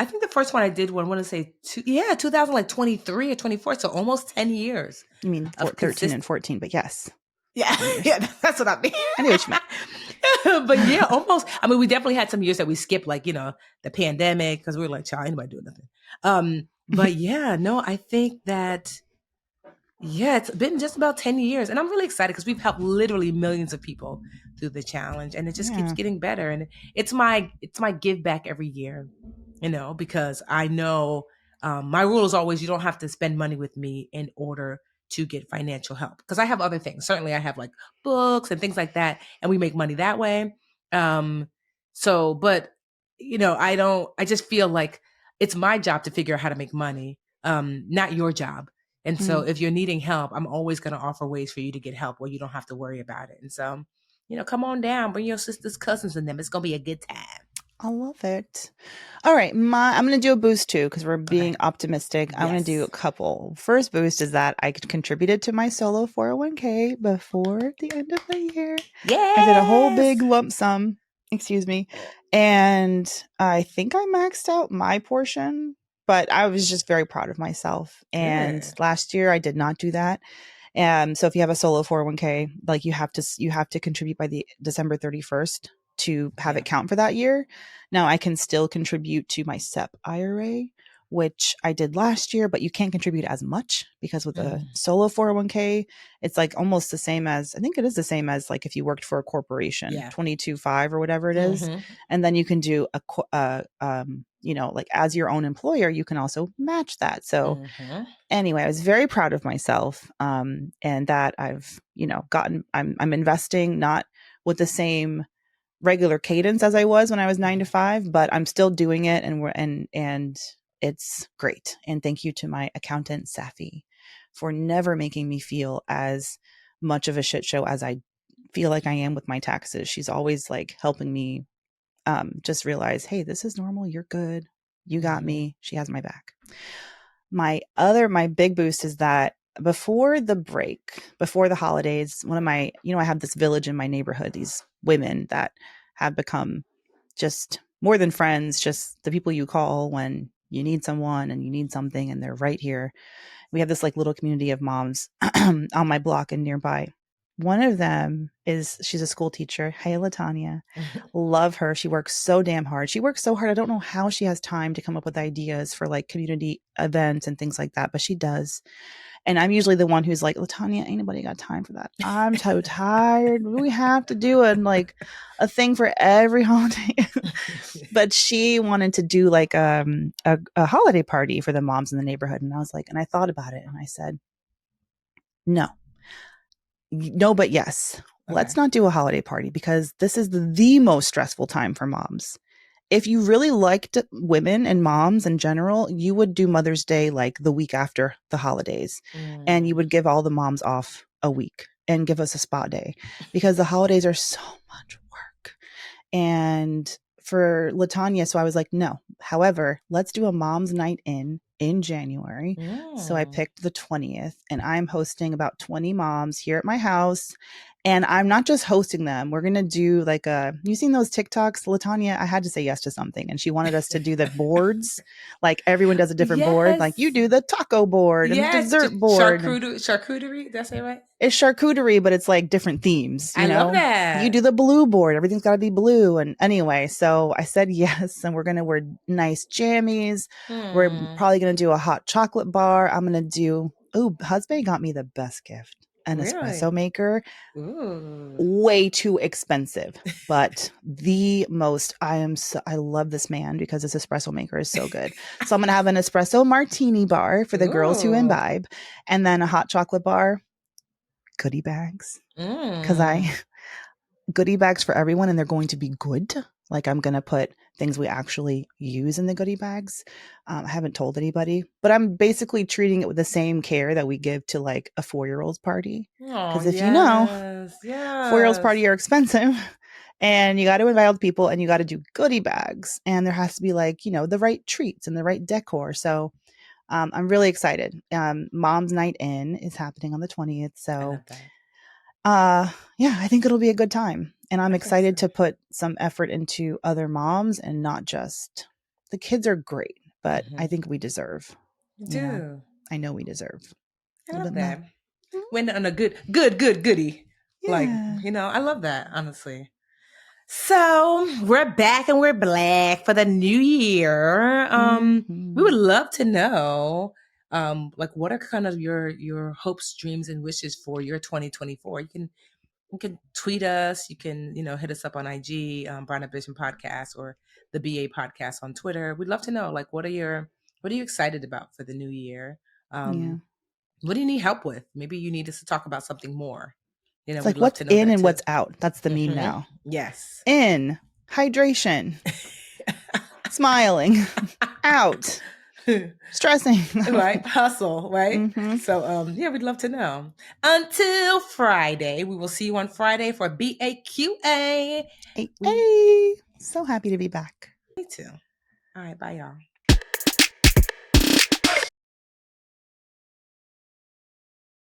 think the first one I did, I want to say 2023 or 24, so almost 10 years. You mean 13 and 14, but yes. Yeah, that's what I mean. I knew what you meant. But yeah, almost. I mean, we definitely had some years that we skipped, like, the pandemic, because we were like, child, anybody doing nothing. But yeah, no, I think that, it's been just about 10 years. And I'm really excited because we've helped literally millions of people through the challenge, and it just keeps getting better. And it's my give back every year, because I know my rule is always, you don't have to spend money with me in order to get financial help, because I have other things. Certainly I have like books and things like that, and we make money that way. But I just feel like it's my job to figure out how to make money, not your job. And so if you're needing help, I'm always going to offer ways for you to get help where you don't have to worry about it. And so, come on down, bring your sisters, cousins, and them. It's going to be a good time. I love it. All right. I'm going to do a boost too, because we're being optimistic. Yes. I'm going to do a couple. First boost is that I contributed to my solo 401k before the end of the year. Yeah. I did a whole big lump sum. Excuse me. And I think I maxed out my portion, but I was just very proud of myself. And last year I did not do that. So if you have a solo 401k, like you have to contribute by the December 31st to have it count for that year. Now I can still contribute to my SEP IRA, which I did last year, but you can't contribute as much because with a solo 401k, it's like almost the same as, I think it is the same as like if you worked for a corporation, 22.5 or whatever it is. And then you can do like as your own employer, you can also match that. So anyway, I was very proud of myself. And that I've, I'm investing not with the same regular cadence as I was when I was 9 to 5, but I'm still doing it, and it's great. And thank you to my accountant Safi for never making me feel as much of a shit show as I feel like I am with my taxes. She's always like helping me just realize, hey, this is normal. You're good. You got me. She has my back. My big boost is that before the break, before the holidays, one of my, I have this village in my neighborhood, these women that have become just more than friends, just the people you call when you need someone and you need something, and they're right here. We have this like little community of moms on my block and nearby. One of them she's a school teacher. Hey, Latanya. Love her. She works so damn hard. She works so hard. I don't know how she has time to come up with ideas for like community events and things like that, but she does. And I'm usually the one who's like, Latanya, ain't nobody got time for that. I'm so tired. We have to do a thing for every holiday. But she wanted to do like a holiday party for the moms in the neighborhood. And I was like, and I thought about it and I said, no, but yes. Okay. Let's not do a holiday party because this is the most stressful time for moms. If you really liked women and moms in general, you would do Mother's Day like the week after the holidays, and you would give all the moms off a week and give us a spa day because the holidays are so much work. And for Latanya, so I was like, no. However, let's do a mom's night in January. So I picked the 20th, and I'm hosting about 20 moms here at my house. And I'm not just hosting them. We're going to do like you seen those TikToks? Latanya, I had to say yes to something. And she wanted us to do the boards. Like everyone does a different board. Like you do the taco board and the dessert board. Charcuterie. That's it, right? It's charcuterie, but it's like different themes. I love that. You do the blue board. Everything's got to be blue. And anyway, so I said yes. And we're going to wear nice jammies. We're probably going to do a hot chocolate bar. I'm going to do, husband got me the best gift. An espresso maker. Way too expensive, but the most. I love this man because this espresso maker is so good. So I'm going to have an espresso martini bar for the girls who imbibe, and then a hot chocolate bar, goodie bags. Because goodie bags for everyone, and they're going to be good. Like I'm going to put things we actually use in the goodie bags. I haven't told anybody, but I'm basically treating it with the same care that we give to like a 4-year-old's party. Because if you know, 4-year-olds party are expensive and you got to invite all the people and you got to do goodie bags. And there has to be like, the right treats and the right decor. So I'm really excited. Mom's Night In is happening on the 20th. So I think it'll be a good time. And I'm excited to put some effort into other moms and not just the kids are great, but I think we deserve. I know we deserve. I love that. Went on a goodie. Yeah. Like, I love that, honestly. So we're back and we're black for the new year. We would love to know, what are kind of your hopes, dreams, and wishes for your 2024? You can tweet us. You can, hit us up on IG, Brown Ambition Podcast, or the BA Podcast on Twitter. We'd love to know, what are you excited about for the new year? What do you need help with? Maybe you need us to talk about something more. It's like what's in and what's out. That's the meme now. Yes. In, hydration, smiling, out, stressing. Right. Hustle. Right. So, we'd love to know. Until Friday, we will see you on Friday for BAQA. Hey, so happy to be back. Me too. All right. Bye, y'all.